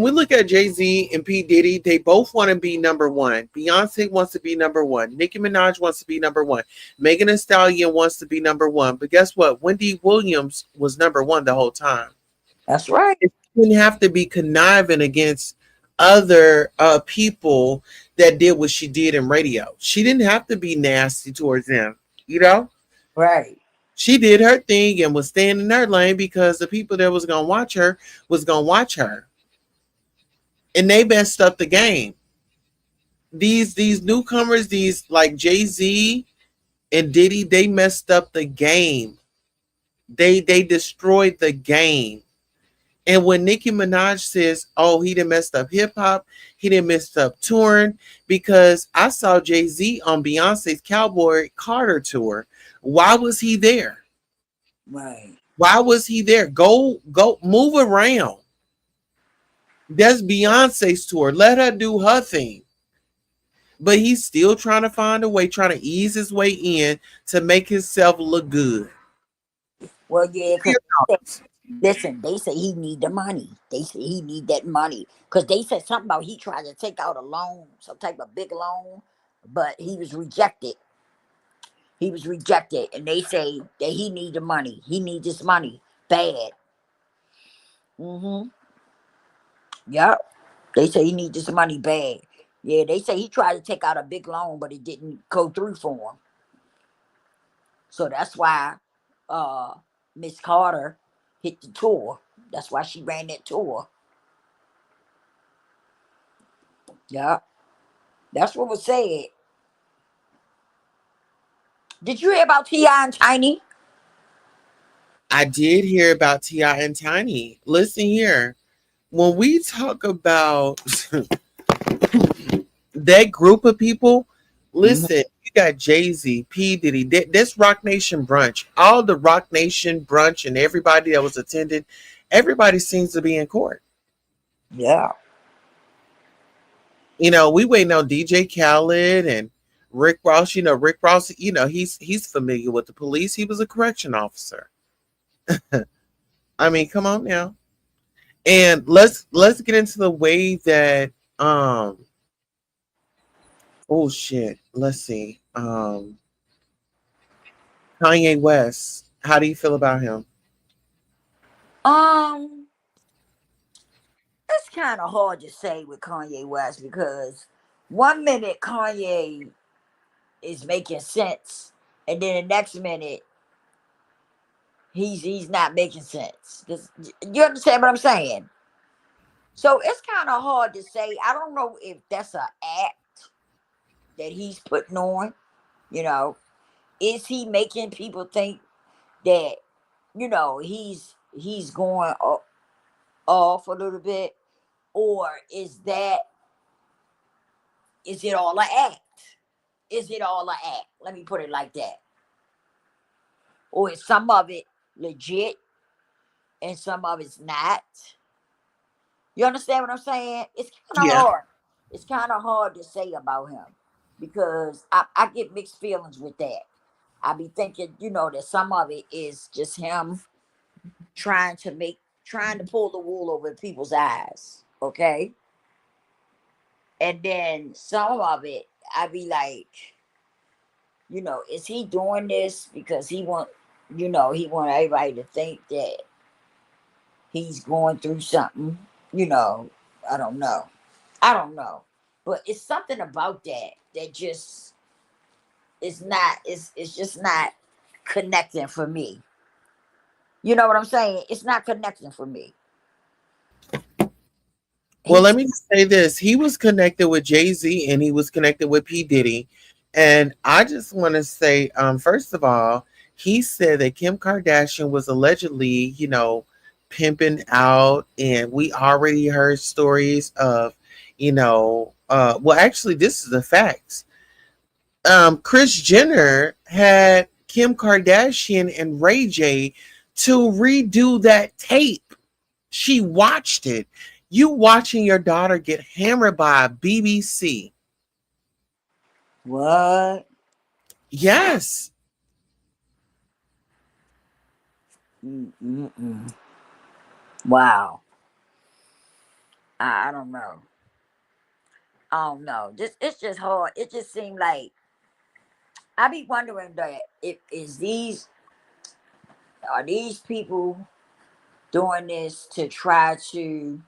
[SPEAKER 2] we look at Jay-Z and P. Diddy, they both want to be number one. Beyonce wants to be number one. Nicki Minaj wants to be number one. Megan Thee Stallion wants to be number one. But guess what? Wendy Williams was number one the whole time.
[SPEAKER 1] That's right.
[SPEAKER 2] It didn't have to be conniving against other people that did what she did in radio. She didn't have to be nasty towards them,
[SPEAKER 1] Right.
[SPEAKER 2] She did her thing and was staying in her lane because the people that was going to watch her was going to watch her. And they messed up the game. These newcomers, these like Jay-Z and Diddy, they messed up the game. They destroyed the game. And when Nicki Minaj says, "Oh, he done messed up hip hop, he done messed up touring," because I saw Jay-Z on Beyonce's Cowboy Carter tour. Why was he there?
[SPEAKER 1] Right.
[SPEAKER 2] Why was he there? Go, move around. That's Beyonce's tour. Let her do her thing. But he's still trying to find a way, trying to ease his way in to make himself look good.
[SPEAKER 1] Well, yeah, because listen, they say he need the money. They say he need that money because they said something about he tried to take out a loan, some type of big loan, but he was rejected. He was rejected, and they say that he need the money. He need this money bad. Mm-hmm. Yep. They say he need this money bad. Yeah, they say he tried to take out a big loan, but it didn't go through for him. So that's why uh Miss Carter hit the tour. That's why she ran that tour. Yeah. That's what was said. Did you hear about T.I. and Tiny?
[SPEAKER 2] I did hear about T.I. and Tiny. Listen here. When we talk about that group of people,
[SPEAKER 1] Mhm.
[SPEAKER 2] listen, you got Jay-Z, P. Diddy, this Rock Nation brunch, all the Rock Nation brunch and everybody that was attended, everybody seems to be in court.
[SPEAKER 1] Yeah.
[SPEAKER 2] We waiting on DJ Khaled and Rick Ross. Rick Ross, he's familiar with the police. He was a correction officer. I mean, come on now. And let's get into the way that oh shit. Let's see. Kanye West. How do you feel about him?
[SPEAKER 1] Um, it's kind of hard to say with Kanye West because one minute Kanye is making sense, and then the next minute he's not making sense. You understand what I'm saying? So it's kind of hard to say. I don't know if that's an act that he's putting on. You know, is he making people think that he's going off a little bit, or is it all an act? Is it all an act? Let me put it like that. Or is some of it legit and some of it's not? You understand what I'm saying? It's kind of
[SPEAKER 2] Yeah.
[SPEAKER 1] hard. It's kind of hard to say about him because I get mixed feelings with that. I be thinking, that some of it is just him trying to pull the wool over people's eyes. Okay. And then some of it, I be like, is he doing this because he want everybody to think that he's going through something? You know, I don't know. I don't know. But it's something about that just is not it's just not connecting for me. You know what I'm saying? It's not connecting for me.
[SPEAKER 2] Well, let
[SPEAKER 1] He's
[SPEAKER 2] me just say this. He was connected with Jay-Z and he was connected with P. Diddy. And I just want to say, first of all, he said that Kim Kardashian was allegedly, pimping out. And we already heard stories of, well, actually, this is the facts. Chris Jenner had Kim Kardashian and Ray J to redo that tape. She watched it. You watching your daughter get hammered by a BBC.
[SPEAKER 1] what?
[SPEAKER 2] Yes.
[SPEAKER 1] Mm-mm-mm. Wow. I don't know. I don't know. It's just hard. It just seemed like I be wondering that if is these are these people doing this to try to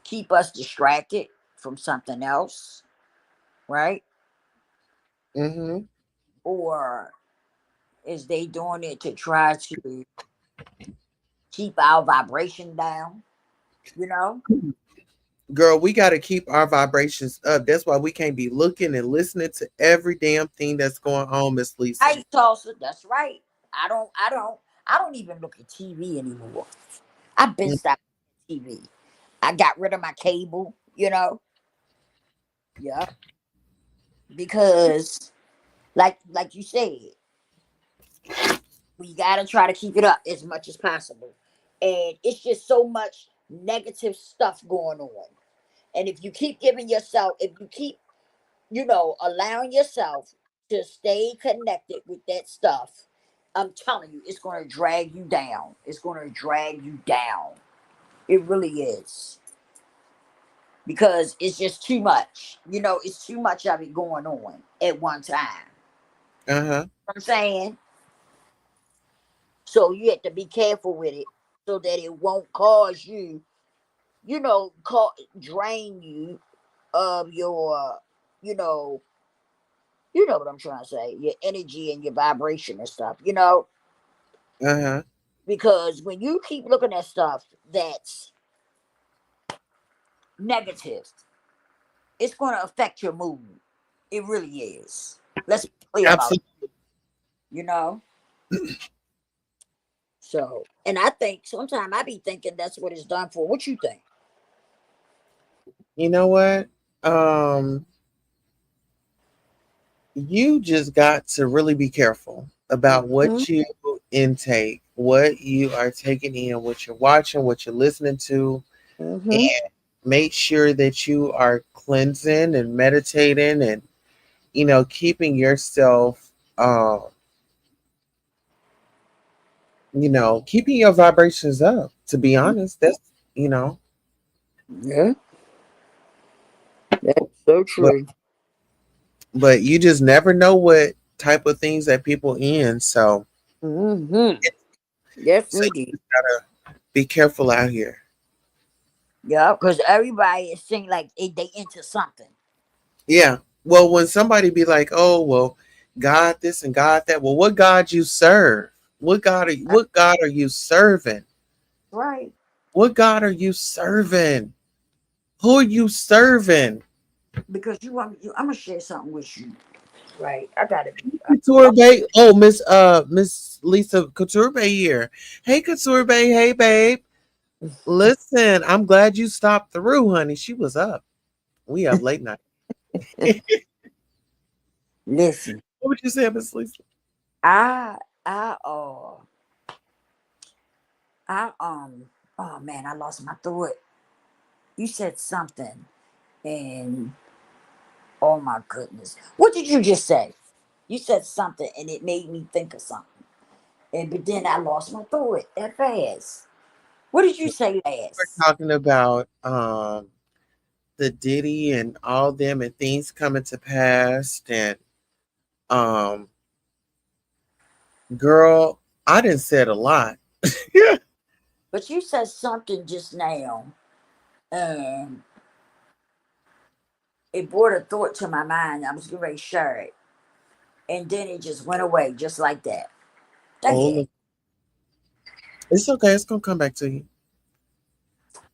[SPEAKER 1] keep us distracted from something else, right?
[SPEAKER 2] Mm-hmm.
[SPEAKER 1] Or is they doing it to try to keep our vibration down? You know?
[SPEAKER 2] Girl, we got to keep our vibrations up. That's why we can't be looking and listening to every damn thing that's going on, Miss Lisa.
[SPEAKER 1] Ice Tulsa, that's right. I don't even look at TV anymore. I've been stopped TV. I got rid of my cable, Yeah. Because like you said, we gotta try to keep it up as much as possible. And it's just so much negative stuff going on. And if you keep giving yourself, if you keep, allowing yourself to stay connected with that stuff, I'm telling you, it's gonna drag you down. It's gonna drag you down. It really is. Because it's just too much. It's too much of it going on at one time.
[SPEAKER 2] Uh-huh.
[SPEAKER 1] You know what I'm saying? So you have to be careful with it so that it won't cause you, drain you of your, you know, what I'm trying to say, your energy and your vibration and stuff.
[SPEAKER 2] Uh-huh.
[SPEAKER 1] Because when you keep looking at stuff that's negative, it's going to affect your mood. It really is. Let's be clear about it,
[SPEAKER 2] Absolutely.
[SPEAKER 1] you know? So, and I think sometimes I be thinking that's what it's done for. What you think?
[SPEAKER 2] You know what? Um, you just got to really be careful about
[SPEAKER 1] Mm-hmm.
[SPEAKER 2] what you intake, what you are taking in, what you're watching, what you're listening to,
[SPEAKER 1] Mm-hmm.
[SPEAKER 2] and make sure that you are cleansing and meditating and keeping yourself keeping your vibrations up, to be honest. That's you know,
[SPEAKER 1] Yeah, that's so
[SPEAKER 2] but
[SPEAKER 1] true.
[SPEAKER 2] but you just never know what type of things that people in.
[SPEAKER 1] Mm-hmm. Yes,
[SPEAKER 2] So
[SPEAKER 1] indeed.
[SPEAKER 2] you just gotta be careful out here.
[SPEAKER 1] Yeah, because everybody is saying like they into something.
[SPEAKER 2] Yeah. Well, when somebody be like, "Oh, well, God this and God that," well, what God you serve? What God are you serving?
[SPEAKER 1] Right.
[SPEAKER 2] What God are you serving? Who are you serving?
[SPEAKER 1] Because you want you, I'm gonna share something with you. Right. I gotta be.
[SPEAKER 2] Couture Bay. Oh, Miss Lisa Couture Bay here. Hey, Couture Bay. Hey, babe. Listen, I'm glad you stopped through, honey. She was up. We up late night.
[SPEAKER 1] Listen.
[SPEAKER 2] What would you say, Miss Lisa?
[SPEAKER 1] I I I oh man, I lost my thought. You said something and oh my goodness. What did you just say? You said something and it made me think of something. And but then I lost my thought that fast. What did you say
[SPEAKER 2] We're
[SPEAKER 1] last?
[SPEAKER 2] talking about the Diddy and all them and things coming to pass and um girl, I didn't said a lot. Yeah.
[SPEAKER 1] But you said something just now. Um, it brought a thought to my mind. I was getting ready to share it. And then it just went away just like that. Dang
[SPEAKER 2] Oh,
[SPEAKER 1] it.
[SPEAKER 2] look, it's okay. It's gonna come back to you.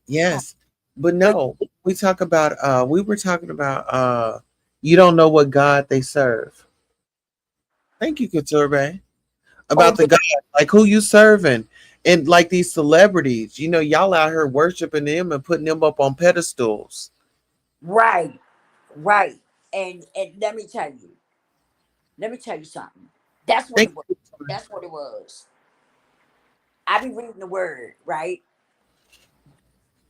[SPEAKER 2] Yes. But
[SPEAKER 1] But
[SPEAKER 2] no, we were talking about you don't know what God they serve. Thank you, Couture.
[SPEAKER 1] oh
[SPEAKER 2] About the
[SPEAKER 1] yeah,
[SPEAKER 2] God, like who you serving. And like these celebrities, y'all out here worshiping them and putting them up on pedestals.
[SPEAKER 1] right, right. And let me tell you something. That's what
[SPEAKER 2] Thank
[SPEAKER 1] it was.
[SPEAKER 2] you.
[SPEAKER 1] That's what it was. I be reading the word, right?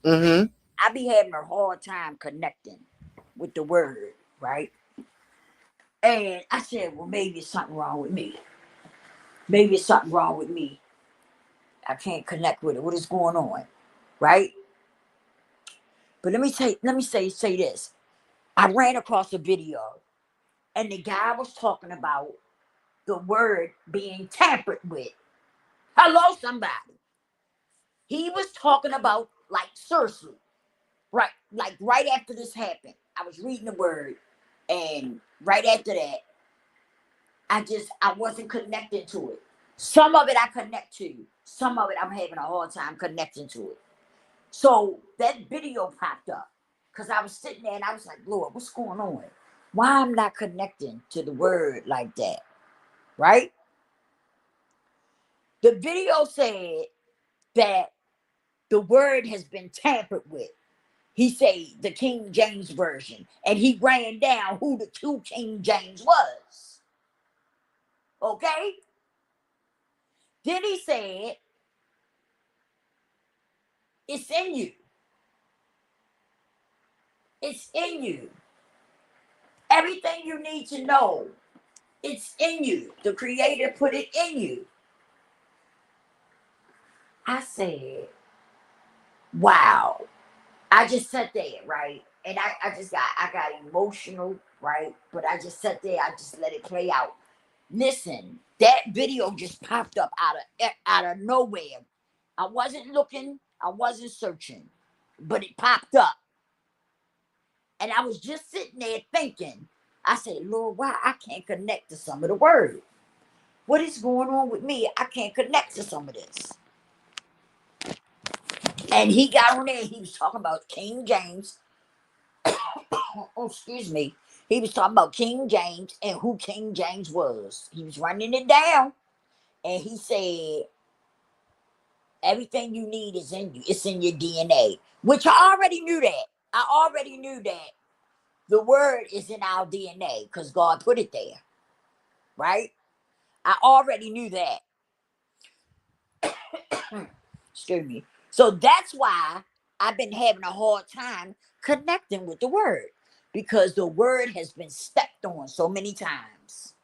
[SPEAKER 2] Mm-hmm.
[SPEAKER 1] I be having a hard time connecting with the word, right? And I said, well, maybe it's something wrong with me. Maybe it's something wrong with me. I can't connect with it. What is going on? Right? But let me say this. I ran across a video and the guy was talking about the word being tampered with. Hello, somebody. He was talking about like Cersei. Right, like right after this happened. I was reading the word, and right after that, I wasn't connecting to it. Some of it I connect to, some of it I'm having a hard time connecting to it. So that video popped up because I was sitting there and I was like, Lord, what's going on? Why I'm not connecting to the word like that, right? The video said that the word has been tampered with. He say the King James version, and he ran down who the two King James was. Okay. Then he said, it's in you. It's in you. Everything you need to know, it's in you. The Creator put it in you. I said, wow. I just sat there, right? And I got emotional, right? But I just sat there, I just let it play out. Listen, that video just popped up out of nowhere. I wasn't looking, I wasn't searching, but it popped up. And I was just sitting there thinking, I said, Lord, why I can't connect to some of the word? What is going on with me? I can't connect to some of this. And he got on there, he was talking about King James. Oh, excuse me. He was talking about King James and who King James was. He was running it down. And he said, everything you need is in you. It's in your DNA. Which I already knew that. I already knew that the word is in our DNA because God put it there. Right? I already knew that. Excuse me. So that's why I've been having a hard time connecting with the word. Because the word has been stepped on so many times.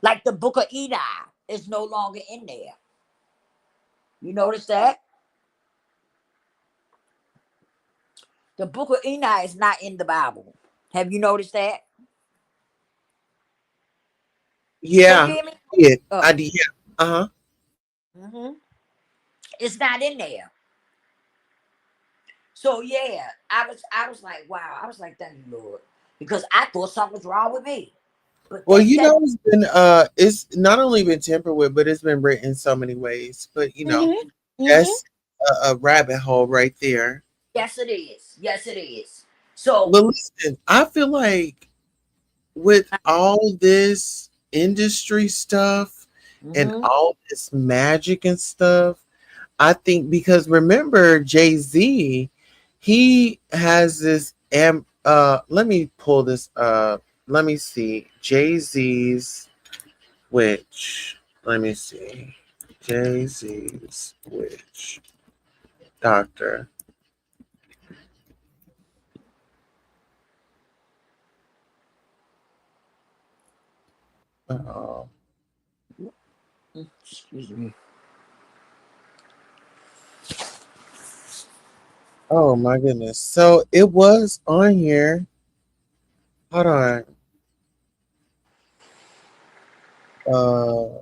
[SPEAKER 1] Like the book of Eli is no longer in there. You notice that? The book of Enoch is not in the Bible. Have you noticed that? Can you
[SPEAKER 2] Yeah,
[SPEAKER 1] hear me?
[SPEAKER 2] yeah,
[SPEAKER 1] Oh,
[SPEAKER 2] I did. Yeah. Uh-huh.
[SPEAKER 1] hmm, it's not in there. So yeah, I was like, wow. I was like, thank you, Lord, because I thought something was wrong with me. But
[SPEAKER 2] Well,
[SPEAKER 1] that.
[SPEAKER 2] it's been it's not only been tempered with, but it's been written so many ways. But
[SPEAKER 1] Hmm. Hmm.
[SPEAKER 2] that's a rabbit hole right there.
[SPEAKER 1] Yes, it is. Yes, it is. So.
[SPEAKER 2] But listen, I feel like with all this industry stuff and
[SPEAKER 1] Hmm.
[SPEAKER 2] all this magic and stuff, I think because remember Jay-Z, he has this let me pull this up. Let me see. Jay-Z's witch. Let me see. Jay-Z's witch doctor. Oh,
[SPEAKER 1] Excuse me.
[SPEAKER 2] oh my goodness. So it was on here. Hold on. Uh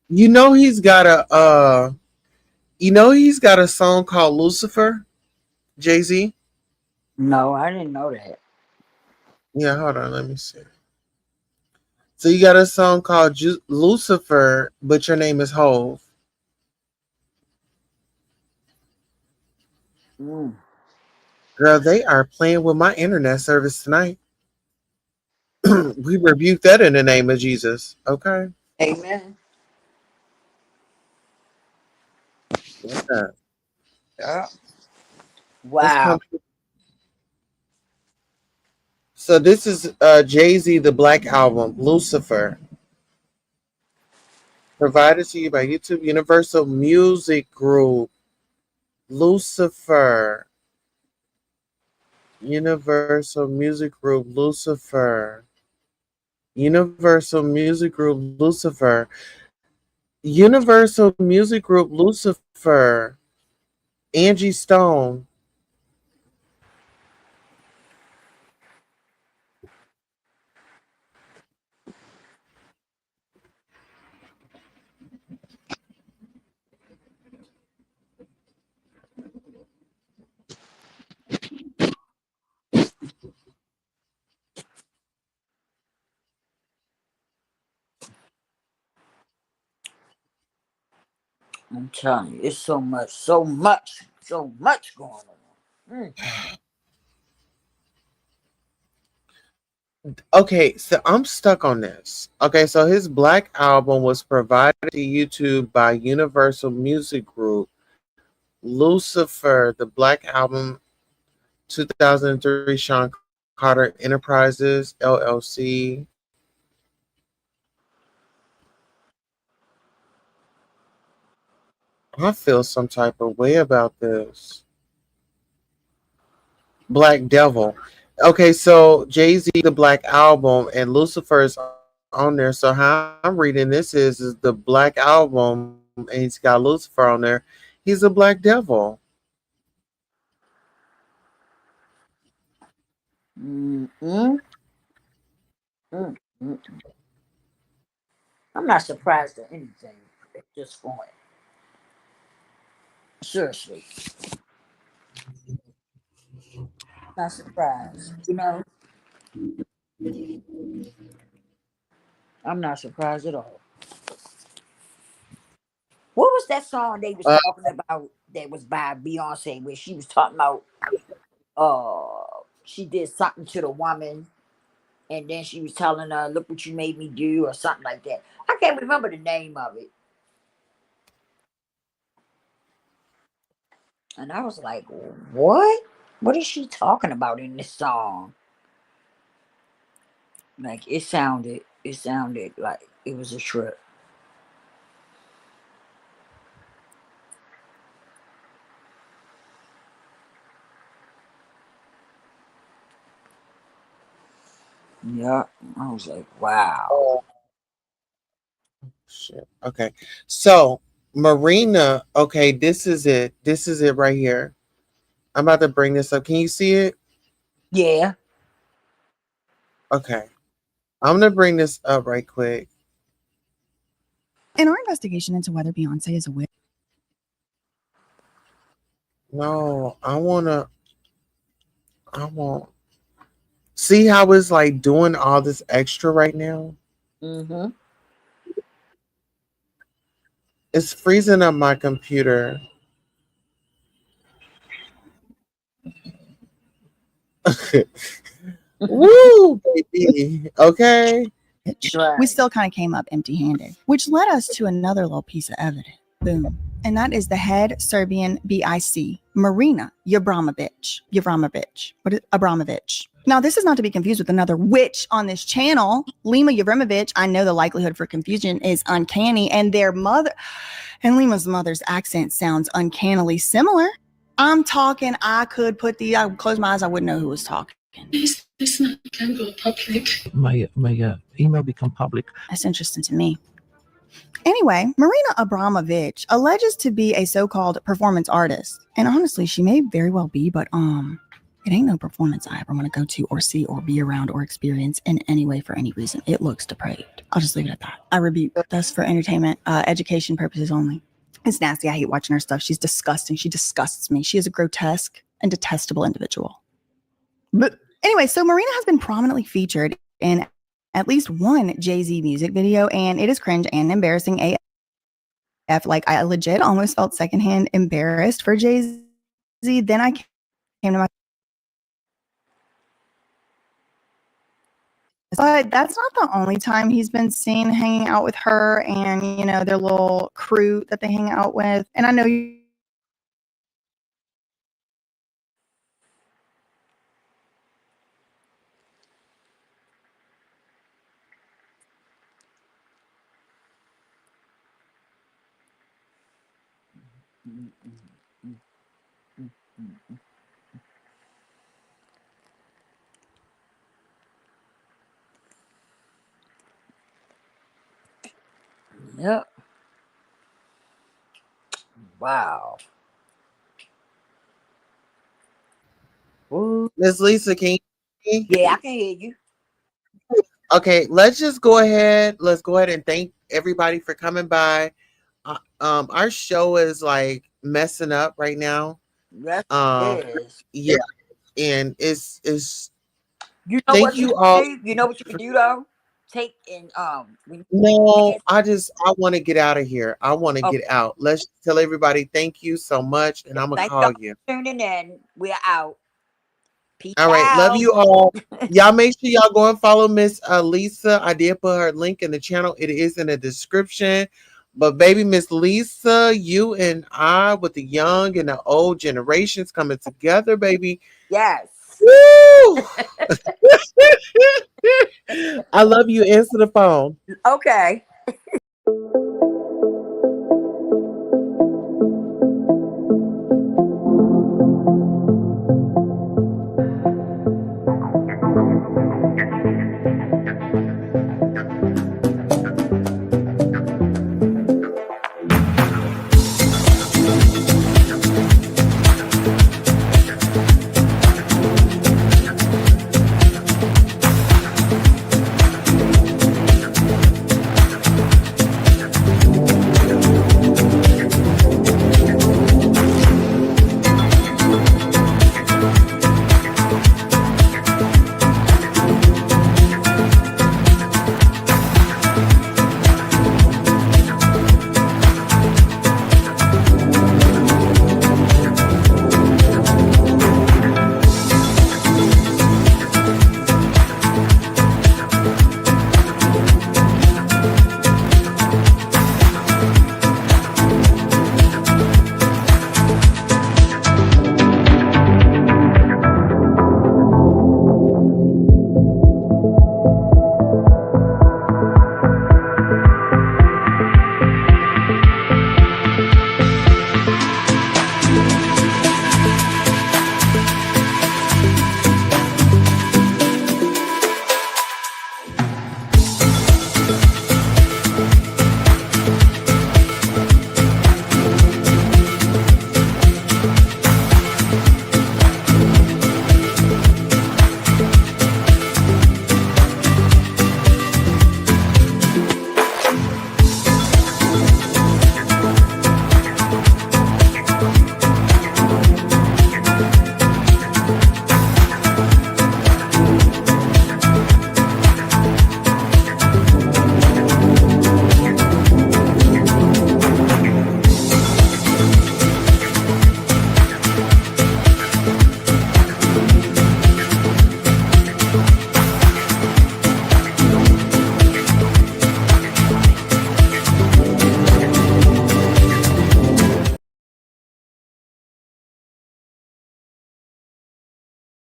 [SPEAKER 2] you know he's got a he's got a song called Lucifer, Jay-Z.
[SPEAKER 1] No, I didn't know that.
[SPEAKER 2] Yeah, hold on, let me see. So you got a song called Lucifer, but your name is Hove.
[SPEAKER 1] Mm.
[SPEAKER 2] Girl, they are playing with my internet service tonight. We rebuke that in the name of Jesus. Okay.
[SPEAKER 1] Amen.
[SPEAKER 2] Yeah.
[SPEAKER 1] Yeah.
[SPEAKER 2] Let's come.
[SPEAKER 1] Wow.
[SPEAKER 2] So this is Jay-Z the Black Album, Lucifer, provided to you by YouTube Universal Music Group. Lucifer. Universal Music Group, Lucifer. Universal Music Group, Lucifer. Universal Music Group, Lucifer. Angie Stone.
[SPEAKER 1] I'm telling you, it's so much, so much, so much going on. Mm.
[SPEAKER 2] Okay, so I'm stuck on this. Okay, so his Black album was provided to YouTube by Universal Music Group. Lucifer, the Black Album 2003, Sean Carter Enterprises, LLC. I feel some type of way about this. Black Devil. Okay, so Jay-Z, the Black Album, and Lucifer is on there. So how I'm reading this is the Black Album, and he's got Lucifer on there. He's a Black Devil.
[SPEAKER 1] Mm-mm. Mm-mm. I'm not surprised at anything at this point. Seriously, not surprised. I'm not surprised at all. What was that song they was
[SPEAKER 2] Uh,
[SPEAKER 1] talking about that was by Beyonce where she was talking about she did something to the woman and then she was telling her, look what you made me do or something like that. I can't remember the name of it. And I was like, what? What is she talking about in this song? Like it sounded like it was a trip. Yeah. I was like, wow.
[SPEAKER 2] oh, shit. Okay. So Marina, okay, this is it. This is it right here. I'm about to bring this up. Can you see it?
[SPEAKER 1] Yeah.
[SPEAKER 2] Okay. I'm gonna bring this up right quick.
[SPEAKER 5] In our investigation into whether Beyonce is a witch.
[SPEAKER 2] No, I want see how it's like doing all this extra right now?
[SPEAKER 1] Mm-hmm.
[SPEAKER 2] It's freezing up my computer. Woo, baby. Okay.
[SPEAKER 5] We
[SPEAKER 1] Right.
[SPEAKER 5] still kind of came up empty handed, which led us to another little piece of evidence. Boom. And that is the head Serbian BIC, Marina Yabramovic. Yabramovic. What is Abramovich? Now, this is not to be confused with another witch on this channel, Lima Yabramovic. I know the likelihood for confusion is uncanny, and Lima's mother's accent sounds uncannily similar. I'm talking, I could close my eyes, I wouldn't know who was talking.
[SPEAKER 6] Listen, I can go public. My email become public.
[SPEAKER 5] That's interesting to me. Anyway, Marina Abramovich alleges to be a so-called performance artist. And honestly, she may very well be, but it ain't no performance I ever want to go to or see or be around or experience in any way for any reason. It looks depraved. I'll just leave it at that. I rebuke. That's for entertainment, education purposes only. It's nasty. I hate watching her stuff. She's disgusting. She disgusts me. She is a grotesque and detestable individual. But anyway, so Marina has been prominently featured in at least one Jay-Z music video, and it is cringe and embarrassing AF. Like, I legit almost felt secondhand embarrassed for Jay-Z. Then I came to my... But that's not the only time he's been seen hanging out with her and, their little crew that they hang out with. And I know you...
[SPEAKER 1] Yep. Wow. Ooh.
[SPEAKER 2] Miss Lisa, can you hear me?
[SPEAKER 1] Yeah, I can hear you.
[SPEAKER 2] Okay, let's just go ahead. Let's go ahead and thank everybody for coming by. Our show is like messing up right now.
[SPEAKER 1] Yes,
[SPEAKER 2] Um,
[SPEAKER 1] it is.
[SPEAKER 2] yeah, and it's.
[SPEAKER 1] You know
[SPEAKER 2] Thank
[SPEAKER 1] what you
[SPEAKER 2] you
[SPEAKER 1] can
[SPEAKER 2] all.
[SPEAKER 1] do? You know what you can do though? Take and when
[SPEAKER 2] No,
[SPEAKER 1] you
[SPEAKER 2] I want to get out of here. I want to
[SPEAKER 1] okay.
[SPEAKER 2] get out. Let's tell everybody thank you so much, and I'm gonna
[SPEAKER 1] Thank y'all
[SPEAKER 2] call you.
[SPEAKER 1] for tuning in. We're out. Peace
[SPEAKER 2] All right. Love
[SPEAKER 1] out.
[SPEAKER 2] you all. Y'all make sure y'all go and follow Miss Lisa. I did put her link in the channel. It is in the description. But baby, Miss Lisa, you and I with the young and the old generations coming together, baby.
[SPEAKER 1] Yes.
[SPEAKER 2] Woo! I love you. Answer the phone.
[SPEAKER 1] Okay.